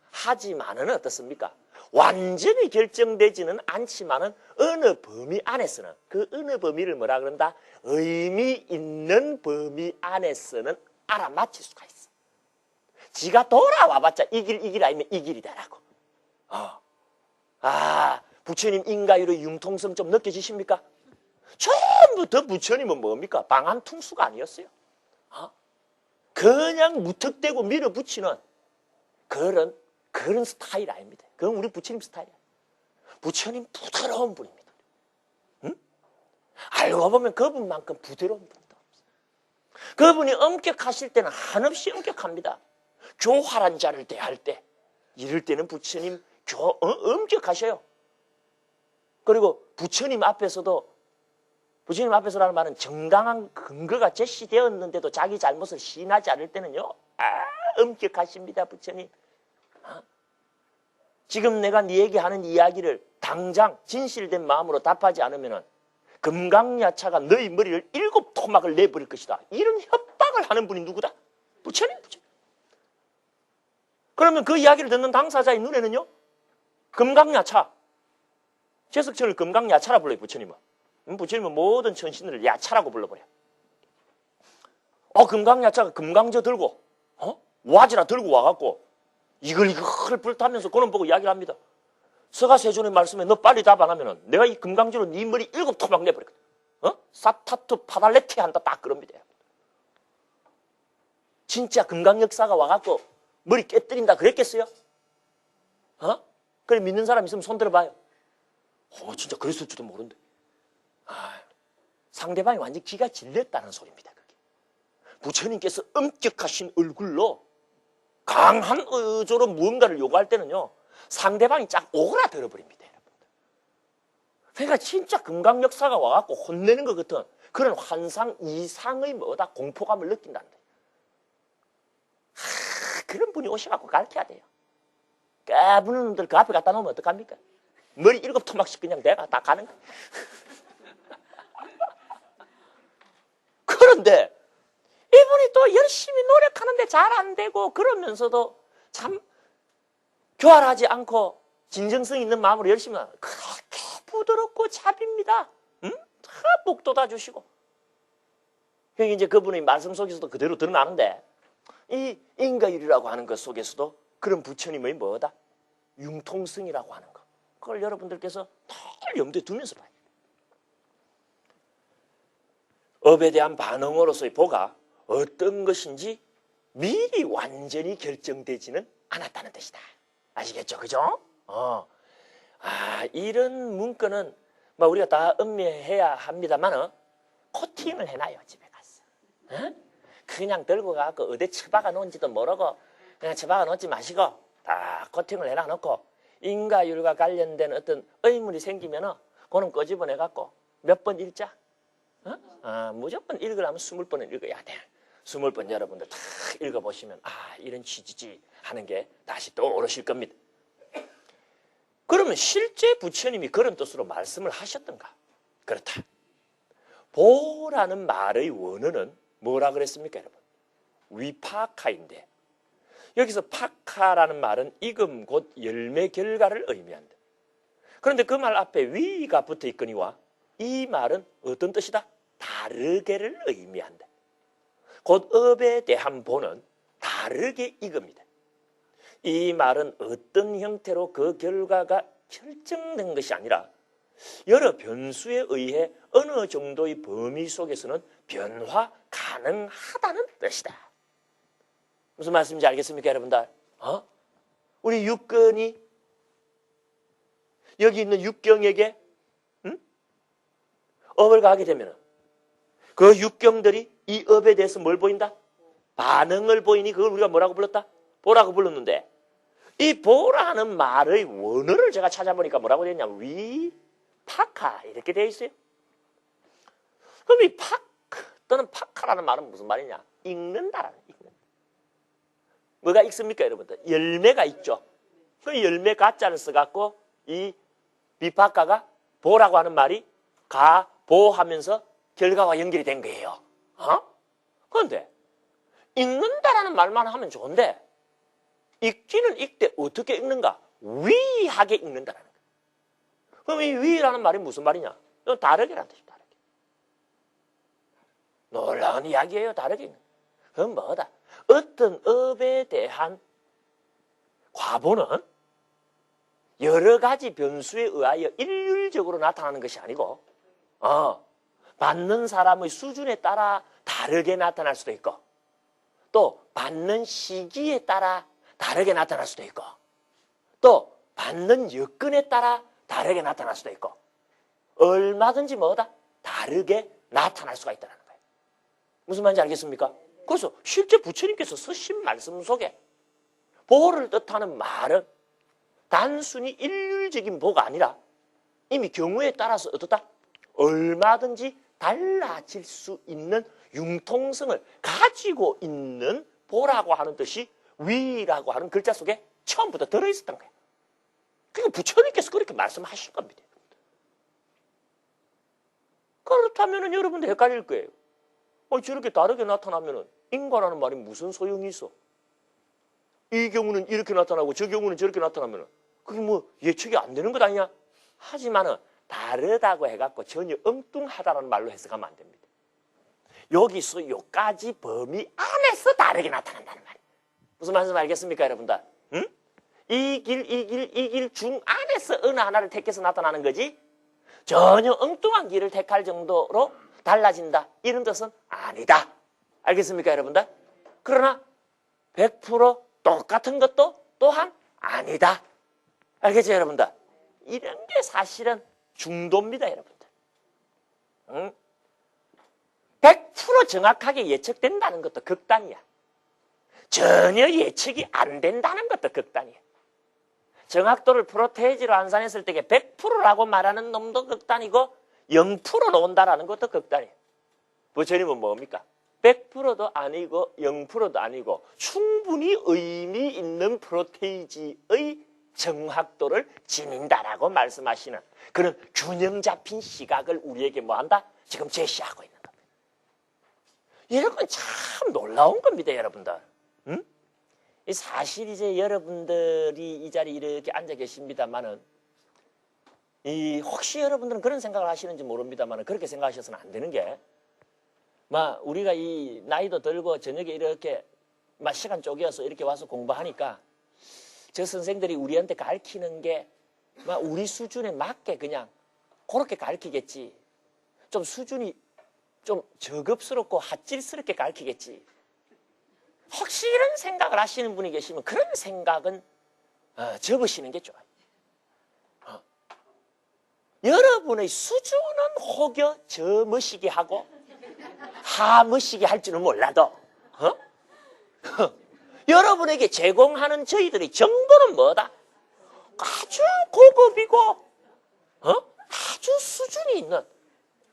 하지만은 어떻습니까? 완전히 결정되지는 않지만은 어느 범위 안에서는 그 어느 범위를 뭐라 그런다? 의미 있는 범위 안에서는 알아맞힐 수가 있어. 지가 돌아와봤자 이 길 아니면 이 길이다라고. 부처님 인가율의 융통성 좀 느껴지십니까? 처음부터 부처님은 뭡니까? 방한퉁수가 아니었어요. 그냥 무턱대고 밀어붙이는 그런 스타일 아닙니다. 그건 우리 부처님 스타일이야. 부처님 부드러운 분입니다. 응? 알고 보면 그분만큼 부드러운 분도 없어요. 그분이 엄격하실 때는 한없이 엄격합니다. 교활한 자를 대할 때 이럴 때는 부처님 엄격하셔요. 그리고 부처님 앞에서라는 말은 정당한 근거가 제시되었는데도 자기 잘못을 시인하지 않을 때는요. 엄격하십니다, 부처님. 지금 내가 네 얘기하는 이야기를 당장 진실된 마음으로 답하지 않으면 금강야차가 너희 머리를 7토막을 내버릴 것이다. 이런 협박을 하는 분이 누구다? 부처님. 그러면 그 이야기를 듣는 당사자의 눈에는요. 금강야차. 제석천을 금강야차라 불러요, 부처님은. 부처님은 모든 천신들을 야차라고 불러버려. 금강야차가 금강저 들고 와지라 들고 와갖고 이걸 불타면서 그놈 보고 이야기를 합니다. 서가세존의 말씀에 너 빨리 답 안 하면은 내가 이 금강저로 네 머리 7토막 내버리거든. 사타투 파달레티 한다 딱 그럽니다. 진짜 금강역사가 와갖고 머리 깨뜨린다 그랬겠어요? 그래 믿는 사람 있으면 손 들어봐요. 진짜 그랬을지도 모른대. 상대방이 완전 기가 질렸다는 소리입니다. 그게. 부처님께서 엄격하신 얼굴로 강한 의조로 무언가를 요구할 때는요, 상대방이 쫙 오그라들어버립니다, 여러분. 그러니까 진짜 금강역사가 와갖고 혼내는 것 같은 그런 환상 이상의 뭐다 공포감을 느낀다는 거예요. 그런 분이 오셔갖고 가르쳐야 돼요. 까부는 놈들 그 앞에 갖다 놓으면 어떡합니까? 머리 7토막씩 그냥 내가 다 가는 거야. 그런데 이분이 또 열심히 노력하는데 잘 안 되고 그러면서도 참 교활하지 않고 진정성 있는 마음으로 열심히 하는 그렇게 부드럽고 차비입니다. 응? 다 복도 다 주시고. 그러니까 이제 그분의 말씀 속에서도 그대로 드러나는데 이 인과율이라고 하는 것 속에서도 그런 부처님의 뭐다? 융통성이라고 하는 것. 그걸 여러분들께서 늘 염두에 두면서 봐요. 업에 대한 반응으로서의 보가 어떤 것인지 미리 완전히 결정되지는 않았다는 뜻이다. 아시겠죠? 그죠? 이런 문구는 뭐 우리가 다 음미해야 합니다만 코팅을 해놔요, 집에 가서. 그냥 들고 가서 어디 처박아 놓은지도 모르고 그냥 처박아 놓지 마시고 다 코팅을 해놔놓고 인과율과 관련된 어떤 의문이 생기면은 그는 끄집어내갖고 몇 번 읽자. 무조건 읽으려면 20번은 읽어야 돼. 20번 여러분들 다 읽어보시면 이런 취지지 하는 게 다시 떠오르실 겁니다. 그러면 실제 부처님이 그런 뜻으로 말씀을 하셨던가? 그렇다. 보라는 말의 원어는 뭐라 그랬습니까, 여러분? 위파카인데 여기서 파카라는 말은 익음 곧 열매 결과를 의미한다. 그런데 그 말 앞에 위가 붙어 있거니와 이 말은 어떤 뜻이다? 다르게를 의미한다. 곧 업에 대한 보는 다르게 익음이다. 이 말은 어떤 형태로 그 결과가 결정된 것이 아니라 여러 변수에 의해 어느 정도의 범위 속에서는 변화 가능하다는 뜻이다. 무슨 말씀인지 알겠습니까, 여러분들? 우리 육근이 여기 있는 육경에게 업을 가하게 되면 그 육경들이 이 업에 대해서 뭘 보인다? 반응을 보이니 그걸 우리가 뭐라고 불렀다? 보라고 불렀는데 이 보라는 말의 원어를 제가 찾아보니까 뭐라고 되어 있냐면 위파카 이렇게 되어 있어요. 그럼 이 파크 또는 파카라는 말은 무슨 말이냐? 읽는다라는 읽는다. 뭐가 읽습니까, 여러분들? 열매가 있죠. 그 열매 가짜를 써갖고 이 비파카가 보라고 하는 말이 가, 보 하면서 결과와 연결이 된 거예요. 그런데 읽는다라는 말만 하면 좋은데 읽기는 읽되 어떻게 읽는가? 위하게 읽는다라는 거예요. 그럼 이 위라는 말이 무슨 말이냐? 이건 다르게라는 뜻이에요. 다르게. 놀라운 이야기예요. 다르게 읽는. 그건 뭐다? 어떤 업에 대한 과보는 여러 가지 변수에 의하여 일률적으로 나타나는 것이 아니고 받는 사람의 수준에 따라 다르게 나타날 수도 있고 또 받는 시기에 따라 다르게 나타날 수도 있고 또 받는 여건에 따라 다르게 나타날 수도 있고 얼마든지 뭐다? 다르게 나타날 수가 있다는 거예요. 무슨 말인지 알겠습니까? 그래서 실제 부처님께서 쓰신 말씀 속에 보를 뜻하는 말은 단순히 일률적인 보가 아니라 이미 경우에 따라서 어떻다? 얼마든지 달라질 수 있는 융통성을 가지고 있는 보라고 하는 뜻이 위라고 하는 글자 속에 처음부터 들어있었던 거예요. 그러니까 부처님께서 그렇게 말씀하신 겁니다. 그렇다면 여러분들 헷갈릴 거예요. 저렇게 다르게 나타나면 인과라는 말이 무슨 소용이 있어? 이 경우는 이렇게 나타나고 저 경우는 저렇게 나타나면 그게 뭐 예측이 안 되는 것 아니냐? 하지만은 다르다고 해갖고 전혀 엉뚱하다는 말로 해석하면 안 됩니다. 여기서 요까지 범위 안에서 다르게 나타난다는 말이에요. 무슨 말씀 알겠습니까, 여러분들? 응? 이 길 중 안에서 어느 하나를 택해서 나타나는 거지 전혀 엉뚱한 길을 택할 정도로 달라진다. 이런 뜻은 아니다. 알겠습니까, 여러분들? 그러나 100% 똑같은 것도 또한 아니다. 알겠죠, 여러분들? 이런 게 사실은 중도입니다, 여러분들. 응? 100% 정확하게 예측된다는 것도 극단이야. 전혀 예측이 안 된다는 것도 극단이야. 정확도를 프로테이지로 환산했을 때 100%라고 말하는 놈도 극단이고 0%로 온다라는 것도 극단이야. 부처님은 뭡니까? 100%도 아니고 0%도 아니고 충분히 의미 있는 프로테이지의 정확도를 지닌다라고 말씀하시는 그런 균형 잡힌 시각을 우리에게 뭐한다? 지금 제시하고 있는 겁니다. 이런 건 참 놀라운 겁니다, 여러분들. 응? 사실 이제 여러분들이 이 자리에 이렇게 앉아 계십니다만은 혹시 여러분들은 그런 생각을 하시는지 모릅니다만은 그렇게 생각하셔서는 안 되는 게 막 우리가 이 나이도 들고 저녁에 이렇게 막 시간 쪼개어서 이렇게 와서 공부하니까 저 선생들이 우리한테 가르치는 게 막 우리 수준에 맞게 그냥 그렇게 가르치겠지. 좀 수준이 좀 저급스럽고 핫질스럽게 가르치겠지. 혹시 이런 생각을 하시는 분이 계시면 그런 생각은 접으시는 게 좋아요. 여러분의 수준은 혹여 저 멋이게 하고 하 멋이게 할지는 몰라도 여러분에게 제공하는 저희들의 정보는 뭐다? 아주 고급이고 아주 수준이 있는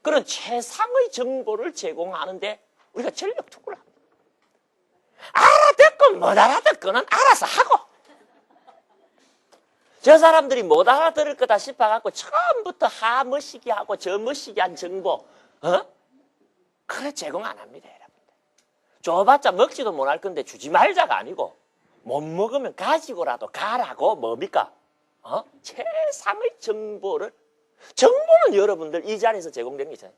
그런 최상의 정보를 제공하는데 우리가 전력 투구를 합니다. 알아듣건 못 알아듣건은 알아서 하고 저 사람들이 못 알아들을 거다 싶어갖고 처음부터 하 멋이게 하고 저 멋이게 한 정보 그래 제공 안 합니다. 여러분들. 줘봤자 먹지도 못할 건데 주지 말자가 아니고 못 먹으면 가지고라도 가라고 뭡니까? 최상의 정보는 여러분들 이 자리에서 제공된 게 있잖아요.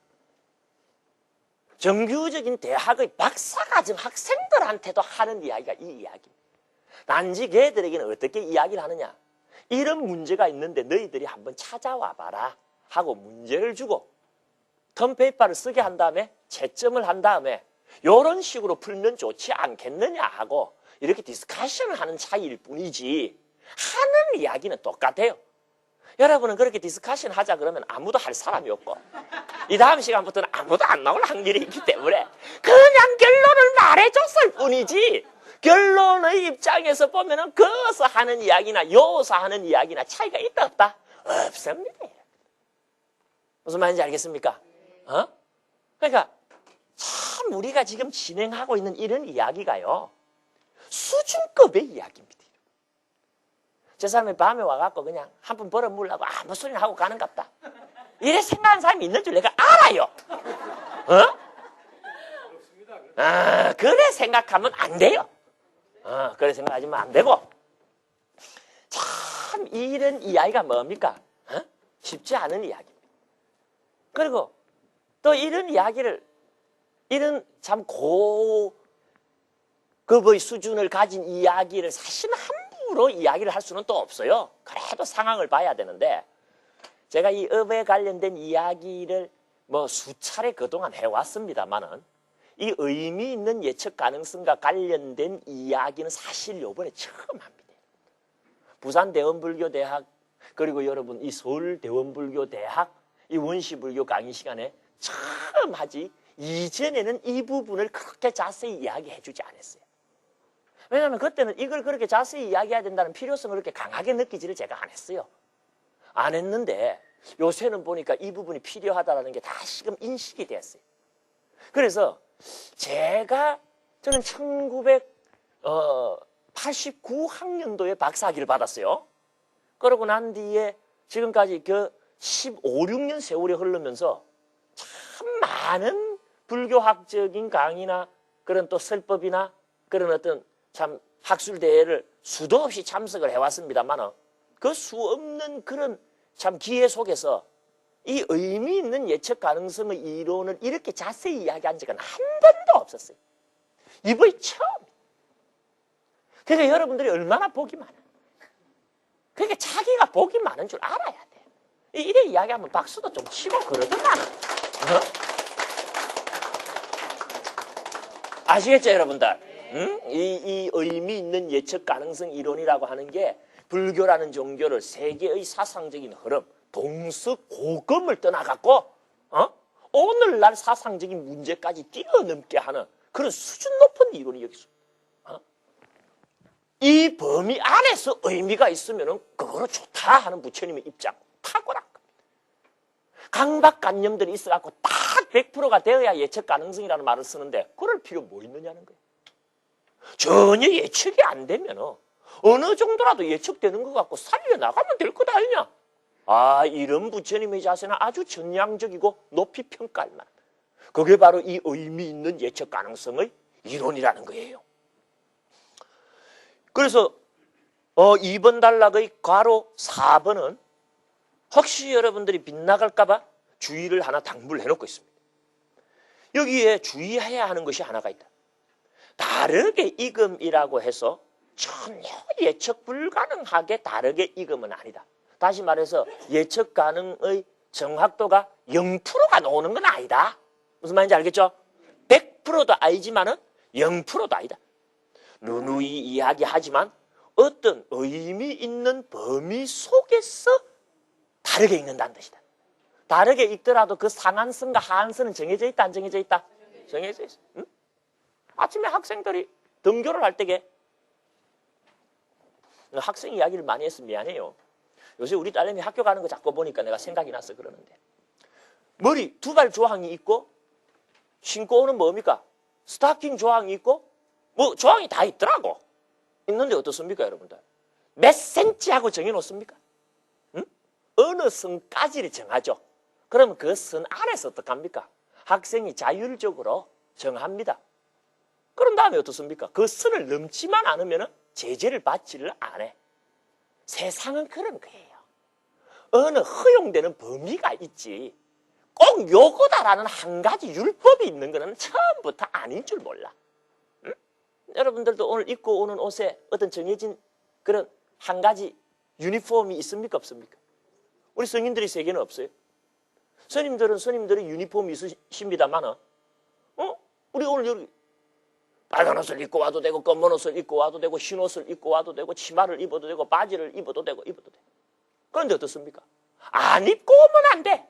정규적인 대학의 박사과정 학생들한테도 하는 이야기가 이 이야기입니다. 단지 걔들에게는 어떻게 이야기를 하느냐. 이런 문제가 있는데 너희들이 한번 찾아와 봐라 하고 문제를 주고 턴페이퍼를 쓰게 한 다음에 채점을 한 다음에 이런 식으로 풀면 좋지 않겠느냐 하고 이렇게 디스커션을 하는 차이일 뿐이지 하는 이야기는 똑같아요. 여러분은 그렇게 디스커션 하자 그러면 아무도 할 사람이 없고 이 다음 시간부터는 아무도 안 나올 확률이 있기 때문에 그냥 결론을 말해줬을 뿐이지 결론의 입장에서 보면은 거기서 하는 이야기나 여기서 하는 이야기나 차이가 있다 없다? 없습니다. 무슨 말인지 알겠습니까? 그러니까 참 우리가 지금 진행하고 있는 이런 이야기가요. 수준급의 이야기입니다. 저 사람이 밤에 와갖고 그냥 한 푼 벌어 물라고 아무 소리나 하고 가는갑다. 이래 생각하는 사람이 있는 줄 내가 알아요. 그래 생각하면 안 돼요. 그래 생각하시면 안 되고 참 이런 이야기가 뭡니까? 쉽지 않은 이야기입니다. 그리고 또 이런 이야기를 이런 참 고급의 수준을 가진 이야기를 사실 함부로 이야기를 할 수는 또 없어요. 그래도 상황을 봐야 되는데 제가 이 업에 관련된 이야기를 뭐 수차례 그동안 해왔습니다만은 이 의미 있는 예측 가능성과 관련된 이야기는 사실 요번에 처음 합니다. 부산대원불교대학 그리고 여러분 이 서울대원불교대학 이 원시불교 강의 시간에 처음 하지 이전에는 이 부분을 그렇게 자세히 이야기해 주지 않았어요. 왜냐하면 그때는 이걸 그렇게 자세히 이야기해야 된다는 필요성을 그렇게 강하게 느끼지를 제가 안 했어요. 안 했는데 요새는 보니까 이 부분이 필요하다는 게 다시금 인식이 됐어요. 그래서 저는 1989학년도에 박사학위를 받았어요. 그러고 난 뒤에 지금까지 그 15, 16년 세월이 흐르면서 참 많은 불교학적인 강의나 그런 또 설법이나 그런 어떤 참 학술대회를 수도 없이 참석을 해왔습니다만 그 수 없는 그런 참 기회 속에서 이 의미 있는 예측 가능성의 이론을 이렇게 자세히 이야기한 적은 한 번도 없었어요. 이번이 처음. 그러니까 여러분들이 얼마나 복이 많아. 그러니까 자기가 복이 많은 줄 알아야 돼. 이래 이야기하면 박수도 좀 치고 그러더만. 아시겠죠, 여러분들? 응? 이 의미 있는 예측 가능성 이론이라고 하는 게 불교라는 종교를 세계의 사상적인 흐름, 동서고금을 떠나갖고 오늘날 사상적인 문제까지 뛰어넘게 하는 그런 수준 높은 이론이 여기 있습니다. 이 범위 안에서 의미가 있으면 그거로 좋다 하는 부처님의 입장 탁월한 겁니다. 강박관념들이 있어갖고 딱 100%가 되어야 예측 가능성이라는 말을 쓰는데 그럴 필요 뭐 있느냐는 거예요. 전혀 예측이 안 되면 어느 정도라도 예측되는 것 같고 살려나가면 될 것 아니냐. 아, 이런 부처님의 자세는 아주 전향적이고 높이 평가할 만한, 그게 바로 이 의미 있는 예측 가능성의 이론이라는 거예요. 그래서 2번 단락의 괄호 4번은 혹시 여러분들이 빗나갈까 봐 주의를 하나 당부를 해놓고 있습니다. 여기에 주의해야 하는 것이 하나가 있다. 다르게 이금이라고 해서 전혀 예측 불가능하게 다르게 이금은 아니다. 다시 말해서 예측 가능의 정확도가 0%가 나오는 건 아니다. 무슨 말인지 알겠죠? 100%도 아니지만은 0%도 아니다. 누누이 이야기하지만 어떤 의미 있는 범위 속에서 다르게 읽는다는 뜻이다. 다르게 읽더라도 그 상한선과 하한선은 정해져 있다, 안 정해져 있다? 정해져 있어. 응? 아침에 학생들이 등교를 할 때게 학생 이야기를 많이 해서 미안해요. 요새 우리 딸내미 학교 가는 거 자꾸 보니까 내가 생각이 나서 그러는데, 머리 두발 조항이 있고 신고 오는 뭡니까? 스타킹 조항이 있고 뭐 조항이 다 있더라고. 있는데 어떻습니까, 여러분들? 몇 센치 하고 정해놓습니까? 응? 어느 선까지를 정하죠. 그러면 그 선 안에서 어떡합니까? 학생이 자율적으로 정합니다. 그런 다음에 어떻습니까? 그 선을 넘지만 않으면 제재를 받지를 않아. 세상은 그런 거예요. 어느 허용되는 범위가 있지 꼭 요거다라는 한 가지 율법이 있는 거는 처음부터 아닌 줄 몰라. 응? 여러분들도 오늘 입고 오는 옷에 어떤 정해진 그런 한 가지 유니폼이 있습니까, 없습니까? 우리 성인들의 세계는 없어요. 스님들의 유니폼이 있으십니다만, 우리 오늘 여기 빨간 옷을 입고 와도 되고, 검은 옷을 입고 와도 되고, 흰 옷을 입고 와도 되고, 치마를 입어도 되고, 바지를 입어도 되고, 입어도 돼. 그런데 어떻습니까? 안 입고 오면 안 돼.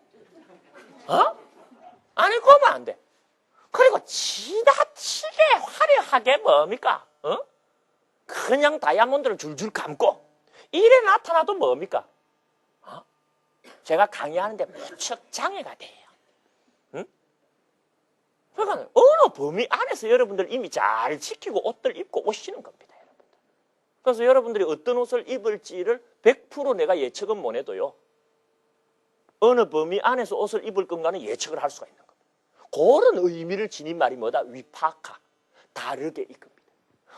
안 입고 오면 안 돼. 그리고 지나치게 화려하게 뭡니까? 그냥 다이아몬드를 줄줄 감고 이래 나타나도 뭡니까? 제가 강의하는데 무척 장애가 돼요. 응? 그러니까 어느 범위 안에서 여러분들 이미 잘 지키고 옷들 입고 오시는 겁니다, 여러분들. 그래서 여러분들이 어떤 옷을 입을지를 100% 내가 예측은 못 해도요, 어느 범위 안에서 옷을 입을 건가는 예측을 할 수가 있는 겁니다. 그런 의미를 지닌 말이 뭐다? 위파카. 다르게 이겁니다.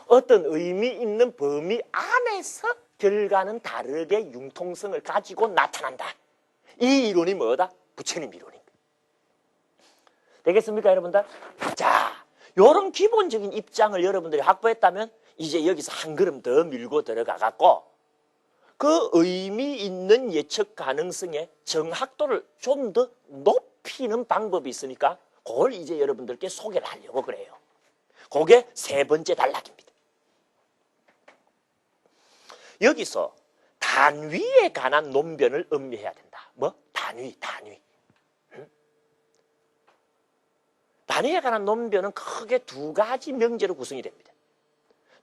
어떤 의미 있는 범위 안에서 결과는 다르게 융통성을 가지고 나타난다. 이 이론이 뭐다? 부처님 이론입니다. 되겠습니까, 여러분들? 자, 이런 기본적인 입장을 여러분들이 확보했다면 이제 여기서 한 걸음 더 밀고 들어가 갖고 그 의미 있는 예측 가능성의 정확도를 좀 더 높이는 방법이 있으니까 그걸 이제 여러분들께 소개를 하려고 그래요. 그게 세 번째 단락입니다. 여기서 단위에 관한 논변을 음미해야 된다. 뭐? 단위. 단위에 관한 논변은 크게 두 가지 명제로 구성이 됩니다.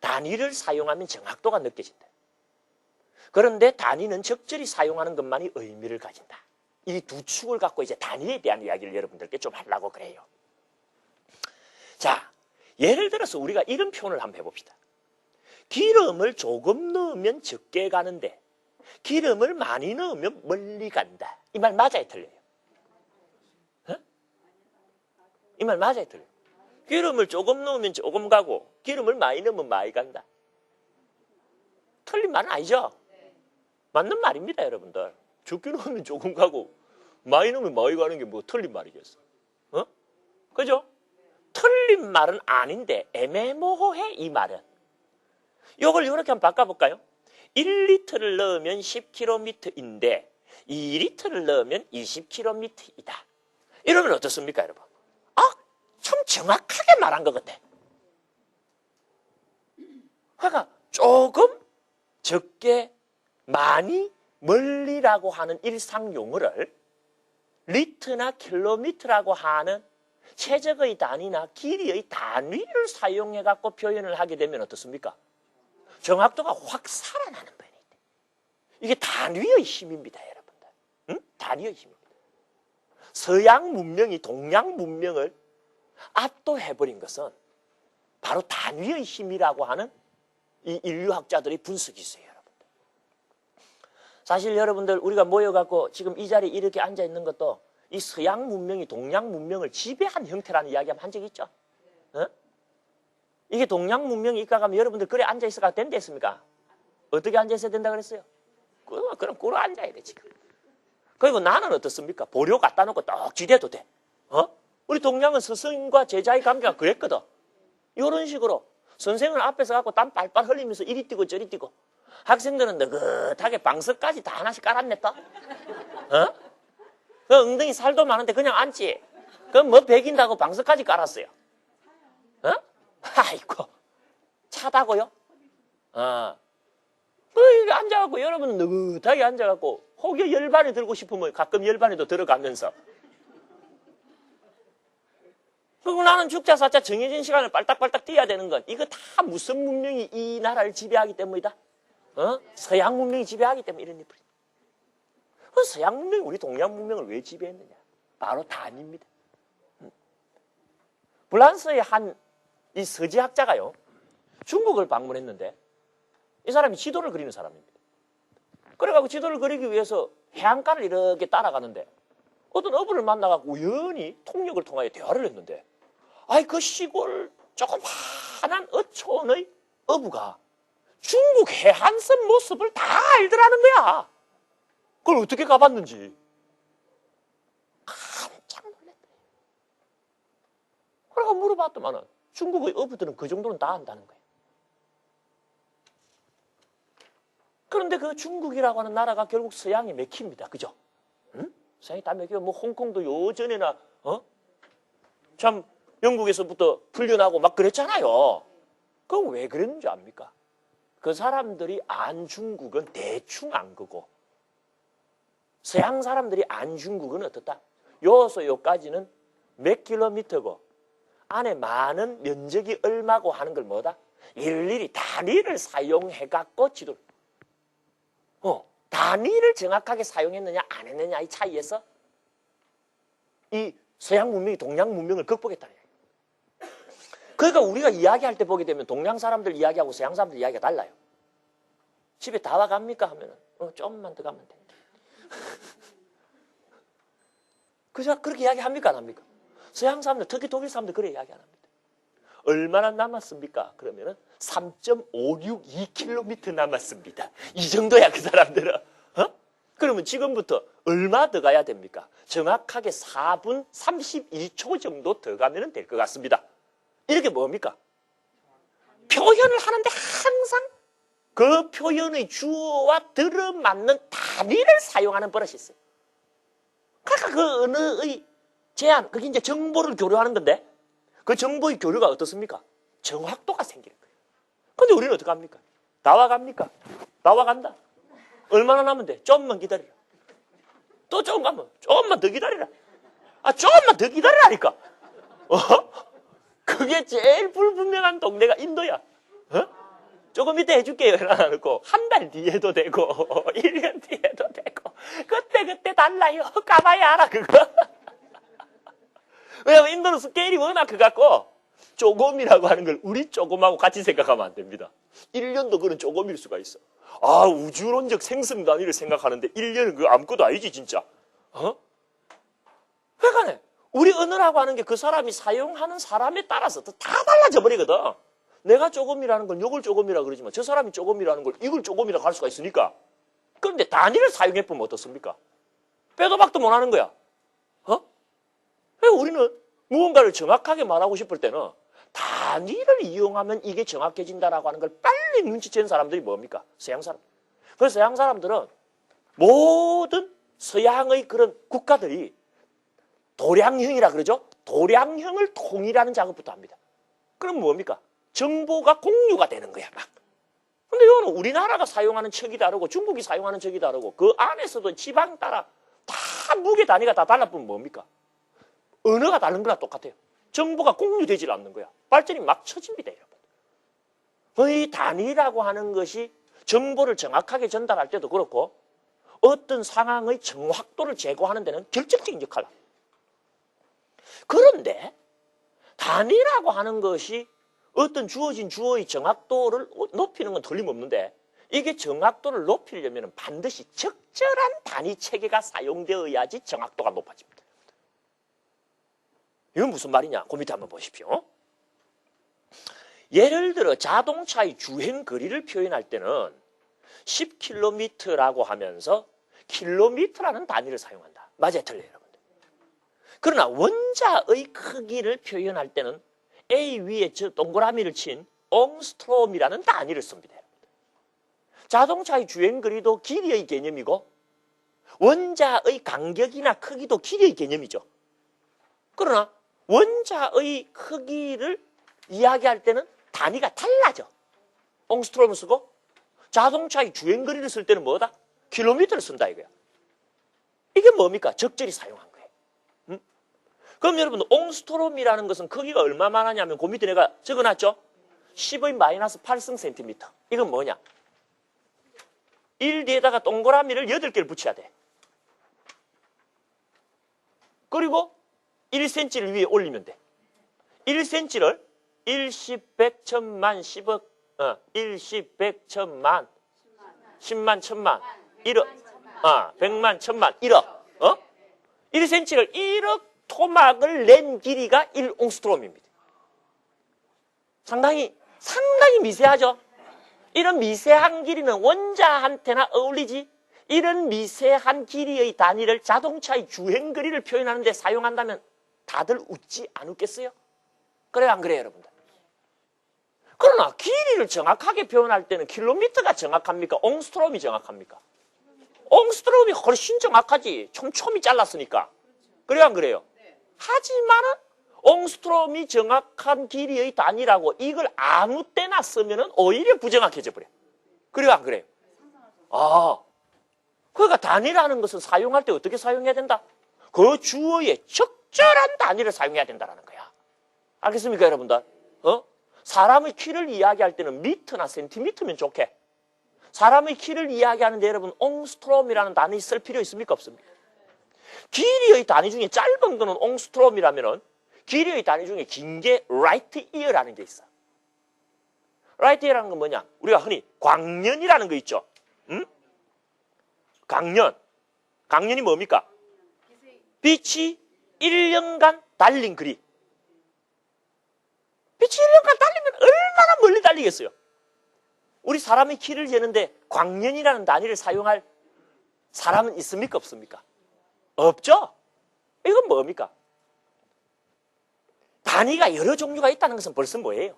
단위를 사용하면 정확도가 느껴진다. 그런데 단위는 적절히 사용하는 것만이 의미를 가진다. 이 두 축을 갖고 이제 단위에 대한 이야기를 여러분들께 좀 하려고 그래요. 자, 예를 들어서 우리가 이런 표현을 한번 해봅시다. 기름을 조금 넣으면 적게 가는데 기름을 많이 넣으면 멀리 간다. 이 말 맞아요, 틀려요? 이 말 맞아요, 틀려요? 기름을 조금 넣으면 조금 가고 기름을 많이 넣으면 많이 간다. 틀린 말은 아니죠? 맞는 말입니다, 여러분들. 적게 넣으면 조금 가고 많이 넣으면 많이 가는 게 뭐 틀린 말이겠어? 그죠? 틀린 말은 아닌데 애매모호해, 이 말은. 이걸 이렇게 한번 바꿔볼까요? 1리터를 넣으면 10km인데 2리터를 넣으면 20km이다. 이러면 어떻습니까, 여러분? 좀 정확하게 말한 것 같아. 그러니까 조금, 적게, 많이, 멀리라고 하는 일상 용어를 리터나 킬로미터라고 하는 최적의 단위나 길이의 단위를 사용해갖고 표현을 하게 되면 어떻습니까? 정확도가 확 살아나는 편이 돼. 이게 단위의 힘입니다, 여러분들. 응? 단위의 힘입니다. 서양 문명이 동양 문명을 압도해버린 것은 바로 단위의 힘이라고 하는 이 인류학자들의 분석이 있어요, 여러분들. 사실 여러분들 우리가 모여갖고 지금 이 자리에 이렇게 앉아있는 것도 이 서양 문명이 동양 문명을 지배한 형태라는 이야기 한 적 있죠? 어? 이게 동양 문명이 입각하면 여러분들 그래 앉아있어가 된다 했습니까? 어떻게 앉아있어야 된다 그랬어요? 그럼 꿇어 앉아야 돼, 지금. 그리고 나는 어떻습니까? 보료 갖다 놓고 떡 지대도 돼. 우리 동양은 스승과 제자의 관계가 그랬거든. 이런 식으로 선생은 앞에서 갖고 땀 빨빨 흘리면서 이리 뛰고 저리 뛰고 학생들은 느긋하게 방석까지 다 하나씩 깔았냈다. 그 엉덩이 살도 많은데 그냥 앉지. 그럼 뭐 배긴다고 방석까지 깔았어요. 아이고 차다고요? 이렇게 앉아갖고 여러분 느긋하게 앉아갖고 혹여 열반에 들고 싶으면 가끔 열반에도 들어가면서 그리고 나는 죽자사자 정해진 시간을 빨딱빨딱 뛰어야 되는 건 이거 다 무슨 문명이 이 나라를 지배하기 때문이다? 서양 문명이 지배하기 때문에 이런 일이. 서양 문명이 우리 동양 문명을 왜 지배했느냐? 바로 단위입니다. 프랑스의 한 이 서지학자가요, 중국을 방문했는데 이 사람이 지도를 그리는 사람입니다. 그래가지고 지도를 그리기 위해서 해안가를 이렇게 따라가는데 어떤 어부를 만나갖고 우연히 통역을 통하여 대화를 했는데 그 시골 조그마한 어촌의 어부가 중국 해안선 모습을 다 알더라는 거야. 그걸 어떻게 가봤는지 깜짝 놀랐대. 그래가 물어봤더만은 중국의 어부들은 그 정도는 다 안다는 거예요. 그런데 그 중국이라고 하는 나라가 결국 서양에 맥힙니다. 그죠? 응? 서양이 다 맥혀요. 뭐 홍콩도 요전에나 참 영국에서부터 풀려나고 막 그랬잖아요. 그럼 왜 그랬는 줄 압니까? 그 사람들이 안 중국은 대충 안 거고 서양 사람들이 안 중국은 어떻다? 요서 요까지는 몇 킬로미터고 안에 많은 면적이 얼마고 하는 걸 뭐다? 일일이 단위를 사용해갖고 지도를 단위를 정확하게 사용했느냐 안 했느냐 이 차이에서 이 서양 문명이 동양 문명을 극복했다는 거예요. 그러니까 우리가 이야기할 때 보게 되면 동양 사람들 이야기하고 서양 사람들 이야기가 달라요. 집에 다 와갑니까? 하면은 조금만 더 가면 돼. 그렇게 이야기합니까? 안 합니까? 서양 사람들, 특히 독일 사람들 그래 이야기 안 합니다. 얼마나 남았습니까? 그러면은 3.562km 남았습니다. 이 정도야 그 사람들은. 그러면 지금부터 얼마 더 가야 됩니까? 정확하게 4분 32초 정도 더 가면 될 것 같습니다. 이렇게 뭡니까? 표현을 하는데 항상 그 표현의 주어와 들어맞는 단위를 사용하는 버릇이 있어요. 그러니까 그 언어의 제한, 그게 이제 정보를 교류하는 건데 그 정보의 교류가 어떻습니까? 정확도가 생기는 거예요. 근데 우리는 어떻게 합니까? 다 와갑니까? 다 와간다. 얼마나 남으면 돼? 조금만 기다리라. 또 조금 가면 조금만 더 기다리라. 조금만 더 기다리라니까. 그게 제일 불분명한 동네가 인도야. 조금 이따 해줄게요. 해놔놓고 한 달 뒤에도 되고 1년 뒤에도 되고 그때 달라요. 까봐야 알아 그거. 왜냐면 인도는 스케일이 워낙 커갖고 조금이라고 하는 걸 우리 조금하고 같이 생각하면 안 됩니다. 1년도 그런 조금일 수가 있어. 우주론적 생성 단위를 생각하는데 1년은 그거 아무것도 아니지 진짜. 그러니까 우리 언어라고 하는 게 그 사람이 사용하는 사람에 따라서 다 달라져 버리거든. 내가 조금이라는 건 이걸 조금이라고 그러지만 저 사람이 조금이라는 걸 이걸 조금이라고 할 수가 있으니까. 그런데 단위를 사용해보면 어떻습니까? 빼도 박도 못하는 거야. 우리는 무언가를 정확하게 말하고 싶을 때는 단위를 이용하면 이게 정확해진다라고 하는 걸 빨리 눈치채는 사람들이 뭡니까? 서양 사람. 그래서 서양 사람들은 모든 서양의 그런 국가들이 도량형이라 그러죠? 도량형을 통일하는 작업부터 합니다. 그럼 뭡니까? 정보가 공유가 되는 거야, 막. 근데 이거는 우리나라가 사용하는 척이 다르고 중국이 사용하는 척이 다르고 그 안에서도 지방 따라 다 다 무게 단위가 다 달라붙으면 뭡니까? 언어가 다른 거나 똑같아요. 정보가 공유되질 않는 거야. 발전이 막 처집니다, 여러분. 이 단위라고 하는 것이 정보를 정확하게 전달할 때도 그렇고 어떤 상황의 정확도를 제고하는 데는 결정적인 역할을 합니다. 그런데 단위라고 하는 것이 어떤 주어진 주어의 정확도를 높이는 건 틀림없는데 이게 정확도를 높이려면 반드시 적절한 단위 체계가 사용되어야지 정확도가 높아집니다. 이건 무슨 말이냐? 그 밑에 한번 보십시오. 예를 들어 자동차의 주행 거리를 표현할 때는 10km라고 하면서 킬로미터라는 단위를 사용한다. 맞아요, 틀려요, 여러분들. 그러나 원자의 크기를 표현할 때는 A 위에 저 동그라미를 친 옹스트롬이라는 단위를 씁니다. 자동차의 주행거리도 길이의 개념이고 원자의 간격이나 크기도 길이의 개념이죠. 그러나 원자의 크기를 이야기할 때는 단위가 달라져. 옹스트롬을 쓰고 자동차의 주행거리를 쓸 때는 뭐다? 킬로미터를 쓴다 이거야. 이게 뭡니까? 적절히 사용한 거예요. 응? 그럼 여러분 옹스트롬이라는 것은 크기가 얼마만 하냐면 그 밑에 내가 적어놨죠? 10의 마이너스 8승 센티미터. 이건 뭐냐? 1 뒤에다가 동그라미를 8개를 붙여야 돼. 그리고 1cm를 위에 올리면 돼. 1cm를 1, 10, 100, 1000만, 10억, 1, 10, 100, 1000만, 10만, 1000만, 1억, 100만, 1000만, 1억. 1cm를 1억 토막을 낸 길이가 1옹스트롬입니다. 상당히 미세하죠? 이런 미세한 길이는 원자한테나 어울리지 이런 미세한 길이의 단위를 자동차의 주행거리를 표현하는 데 사용한다면 다들 웃지 안 웃겠어요? 그래요, 안 그래요, 여러분들? 그러나 길이를 정확하게 표현할 때는 킬로미터가 정확합니까? 옹스트롬이 정확합니까? 옹스트롬이 훨씬 정확하지. 촘촘히 잘랐으니까. 그래요, 안 그래요? 하지만은 옹스트롬이 정확한 길이의 단위라고 이걸 아무 때나 쓰면은 오히려 부정확해져 버려. 그래요, 안 그래요? 그러니까 단위라는 것은 사용할 때 어떻게 사용해야 된다? 그 주어의 적절한 단위를 사용해야 된다는 거야. 알겠습니까, 여러분들? 사람의 키를 이야기할 때는 미터나 센티미터면 좋게. 사람의 키를 이야기하는데 여러분 옹스트롬이라는 단위 쓸 필요 있습니까, 없습니까? 길이의 단위 중에 짧은 거는 옹스트롬이라면은 길이의 단위 중에 긴 게 라이트 이어라는 게 있어. 라이트 이어라는 건 뭐냐? 우리가 흔히 광년이라는 거 있죠. 응? 강년이 뭡니까? 빛이 1년간 달린 거리. 빛이 1년간 달리면 얼마나 멀리 달리겠어요? 우리 사람의 키를 재는데 광년이라는 단위를 사용할 사람은 있습니까, 없습니까? 없죠? 이건 뭡니까? 단위가 여러 종류가 있다는 것은 벌써 뭐예요?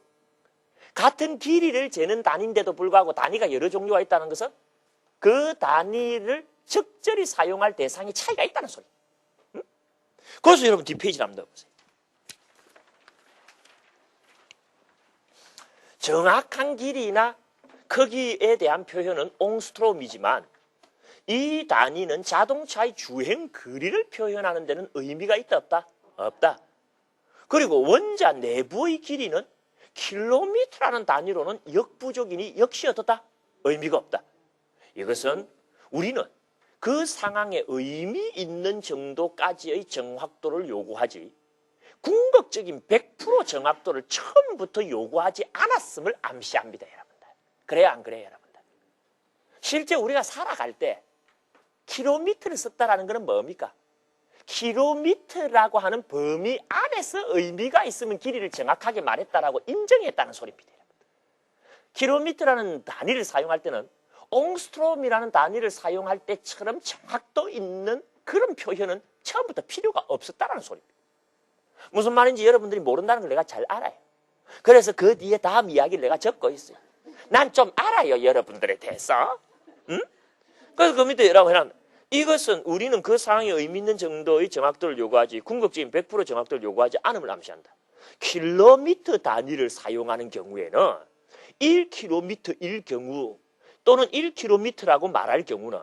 같은 길이를 재는 단위인데도 불구하고 단위가 여러 종류가 있다는 것은 그 단위를 적절히 사용할 대상이 차이가 있다는 소리. 응? 그래서 여러분 뒷페이지를 한번 넣어보세요. 정확한 길이나 크기에 대한 표현은 옹스트롬이지만 이 단위는 자동차의 주행 거리를 표현하는 데는 의미가 있다, 없다? 없다. 그리고 원자 내부의 길이는 킬로미터라는 단위로는 역부족이니 역시 어떻다? 의미가 없다. 이것은 우리는 그 상황에 의미 있는 정도까지의 정확도를 요구하지 궁극적인 100% 정확도를 처음부터 요구하지 않았음을 암시합니다, 여러분들. 그래요, 안 그래요, 여러분들? 실제 우리가 살아갈 때 킬로미터를 썼다라는 것은 뭡니까? 킬로미터라고 하는 범위 안에서 의미가 있으면 길이를 정확하게 말했다라고 인정했다는 소리입니다. 킬로미터라는 단위를 사용할 때는 옹스트롬이라는 단위를 사용할 때처럼 정확도 있는 그런 표현은 처음부터 필요가 없었다는 소리입니다. 무슨 말인지 여러분들이 모른다는 걸 내가 잘 알아요. 그래서 그 뒤에 다음 이야기를 내가 적고 있어요. 난 좀 알아요, 여러분들에 대해서. 응? 그래서 그 밑에 여러분 해놨는데 이것은 우리는 그 상황에 의미 있는 정도의 정확도를 요구하지 궁극적인 100% 정확도를 요구하지 않음을 암시한다. 킬로미터 단위를 사용하는 경우에는 1km일 경우 또는 1km라고 말할 경우는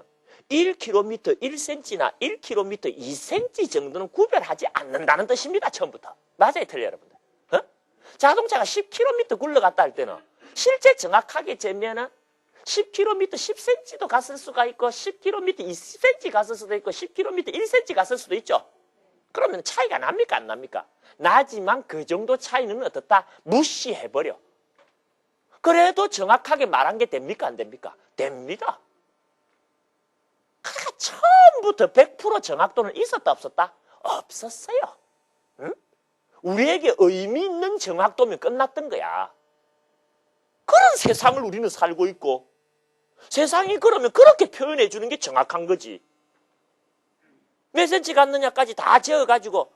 1km 1cm나 1km 2cm 정도는 구별하지 않는다는 뜻입니다. 처음부터. 맞아요, 틀려요, 여러분들? 어? 자동차가 10km 굴러갔다 할 때는 실제 정확하게 재면은 10km 10cm도 갔을 수가 있고 10km 20cm 갔을 수도 있고 10km 1cm 갔을 수도 있죠. 그러면 차이가 납니까? 안 납니까? 나지만 그 정도 차이는 어떻다? 무시해버려. 그래도 정확하게 말한 게 됩니까? 안 됩니까? 됩니다. 그러니까 처음부터 100% 정확도는 있었다 없었다? 없었어요. 응? 우리에게 의미 있는 정확도면 끝났던 거야. 그런 세상을 우리는 살고 있고 세상이 그러면 그렇게 표현해 주는 게 정확한 거지. 몇 cm 갔느냐까지 다 재어가지고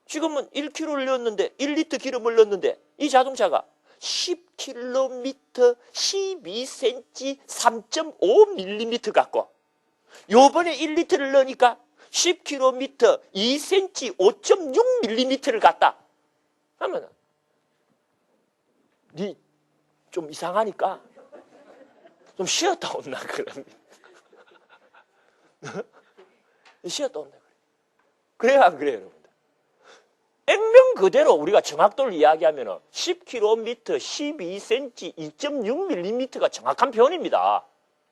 지금은 1km를 넣었는데 1리터 기름을 넣었는데 이 자동차가 10km 12cm 3.5mm 갖고 요번에 1리터를 넣으니까 10km 2cm 5.6mm를 갖다 하면은 니 좀 이상하니까 좀 쉬었다 온나 그럽니다. 쉬었다 온다 그래. 그래야 안 그래요, 여러분들? 액면 그대로 우리가 정확도를 이야기하면 10km 12cm 2.6mm가 정확한 표현입니다.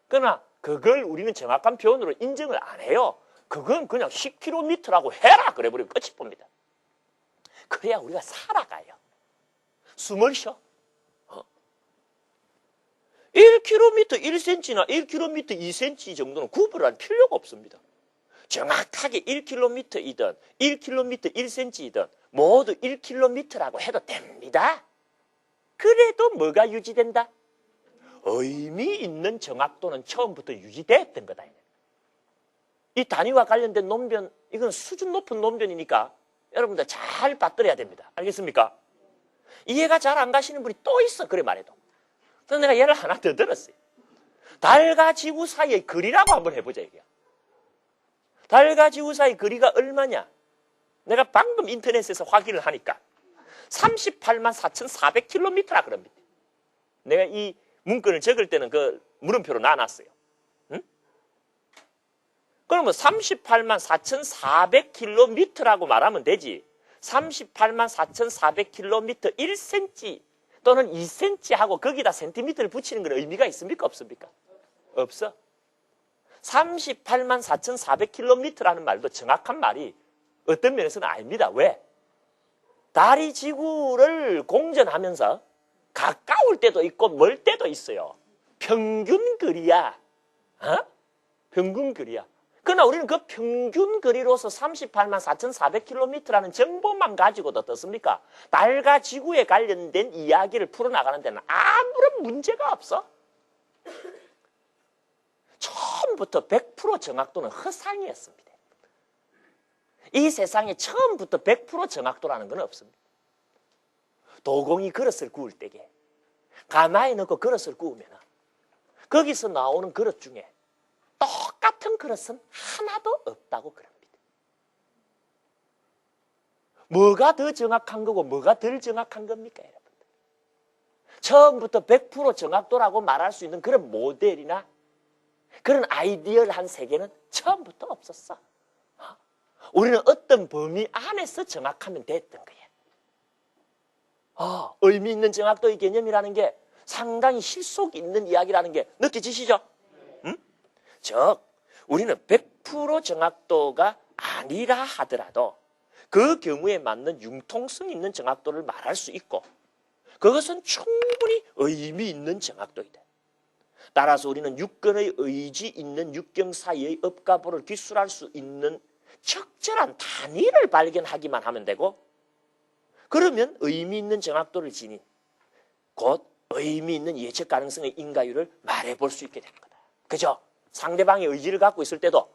그러나 그걸 우리는 정확한 표현으로 인정을 안 해요. 그건 그냥 10km라고 해라 그래 버리면 끝이 봅니다. 그래야 우리가 살아가요. 숨을 쉬어. 1km 1cm나 1km 2cm 정도는 구별할 필요가 없습니다. 정확하게 1km이든 1km 1cm이든 모두 1km라고 해도 됩니다. 그래도 뭐가 유지된다? 의미 있는 정확도는 처음부터 유지됐던 거다. 이 단위와 관련된 논변, 이건 수준 높은 논변이니까 여러분들 잘 받들어야 됩니다. 알겠습니까? 이해가 잘 안 가시는 분이 또 있어, 그래 말해도. 그래서 내가 예를 하나 더 들었어요. 달과 지구 사이의 거리라고 한번 해보자, 이게. 달과 지구 사이 거리가 얼마냐? 내가 방금 인터넷에서 확인을 하니까 38만 4,400km라 그럽니다. 내가 이 문건을 적을 때는 그 물음표로 놔놨어요. 응? 그러면 38만 4,400km라고 말하면 되지. 38만 4,400km 1cm 또는 2cm 하고 거기다 센티미터를 붙이는 건 의미가 있습니까? 없습니까? 없어. 38만 4,400km라는 말도 정확한 말이 어떤 면에서는 아닙니다. 왜? 달이 지구를 공전하면서 가까울 때도 있고 멀 때도 있어요. 평균 거리야. 평균 거리야. 그러나 우리는 그 평균 거리로서 38만 4,400km라는 정보만 가지고도 어떻습니까? 달과 지구에 관련된 이야기를 풀어나가는 데는 아무런 문제가 없어. 처음부터 100% 정확도는 허상이었습니다. 이 세상에 처음부터 100% 정확도라는 건 없습니다. 도공이 그릇을 구울 때에 가마에 넣고 그릇을 구우면 거기서 나오는 그릇 중에 똑같은 그릇은 하나도 없다고 그럽니다. 뭐가 더 정확한 거고 뭐가 덜 정확한 겁니까, 여러분들? 처음부터 100% 정확도라고 말할 수 있는 그런 모델이나 그런 아이디어한 세계는 처음부터 없었어. 우리는 어떤 범위 안에서 정확하면 됐던 거예요. 의미 있는 정확도의 개념이라는 게 상당히 실속 있는 이야기라는 게 느껴지시죠? 즉, 우리는 100% 정확도가 아니라 하더라도 그 경우에 맞는 융통성 있는 정확도를 말할 수 있고 그것은 충분히 의미 있는 정확도이다. 따라서 우리는 육근의 의지 있는 육경 사이의 업가보를 기술할 수 있는 적절한 단위를 발견하기만 하면 되고 그러면 의미 있는 정확도를 지닌 곧 의미 있는 예측 가능성의 인가율을 말해볼 수 있게 되는 거다. 그죠? 상대방의 의지를 갖고 있을 때도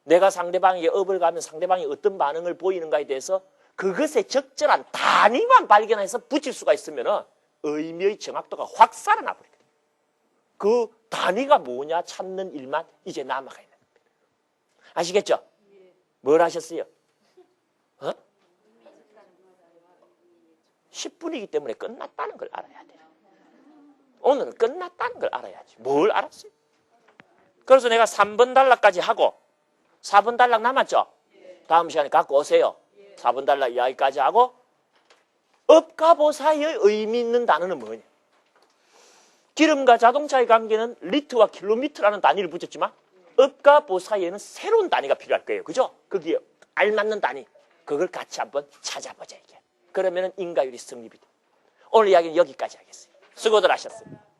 내가 상대방에게 업을 가면 상대방이 어떤 반응을 보이는가에 대해서 그것의 적절한 단위만 발견해서 붙일 수가 있으면 의미의 정확도가 확 살아나 버리거든요. 그 단위가 뭐냐 찾는 일만 이제 남아가 있는 겁니다. 아시겠죠? 뭘 하셨어요? 10분이기 때문에 끝났다는 걸 알아야 돼요. 오늘은 끝났다는 걸 알아야지. 뭘 알았어요? 그래서 내가 3번 단락까지 하고 4번 단락 남았죠? 다음 시간에 갖고 오세요. 4번 단락 이야기까지 하고 업과 보사의 의미 있는 단어는 뭐냐? 기름과 자동차의 관계는 리터와 킬로미터라는 단위를 붙였지만 업과 보사에는 새로운 단위가 필요할 거예요. 그죠? 거기에 알맞는 단위. 그걸 같이 한번 찾아보자 이게. 그러면은 인과율이 성립이 돼. 오늘 이야기는 여기까지 하겠어요. 수고들 하셨습니다.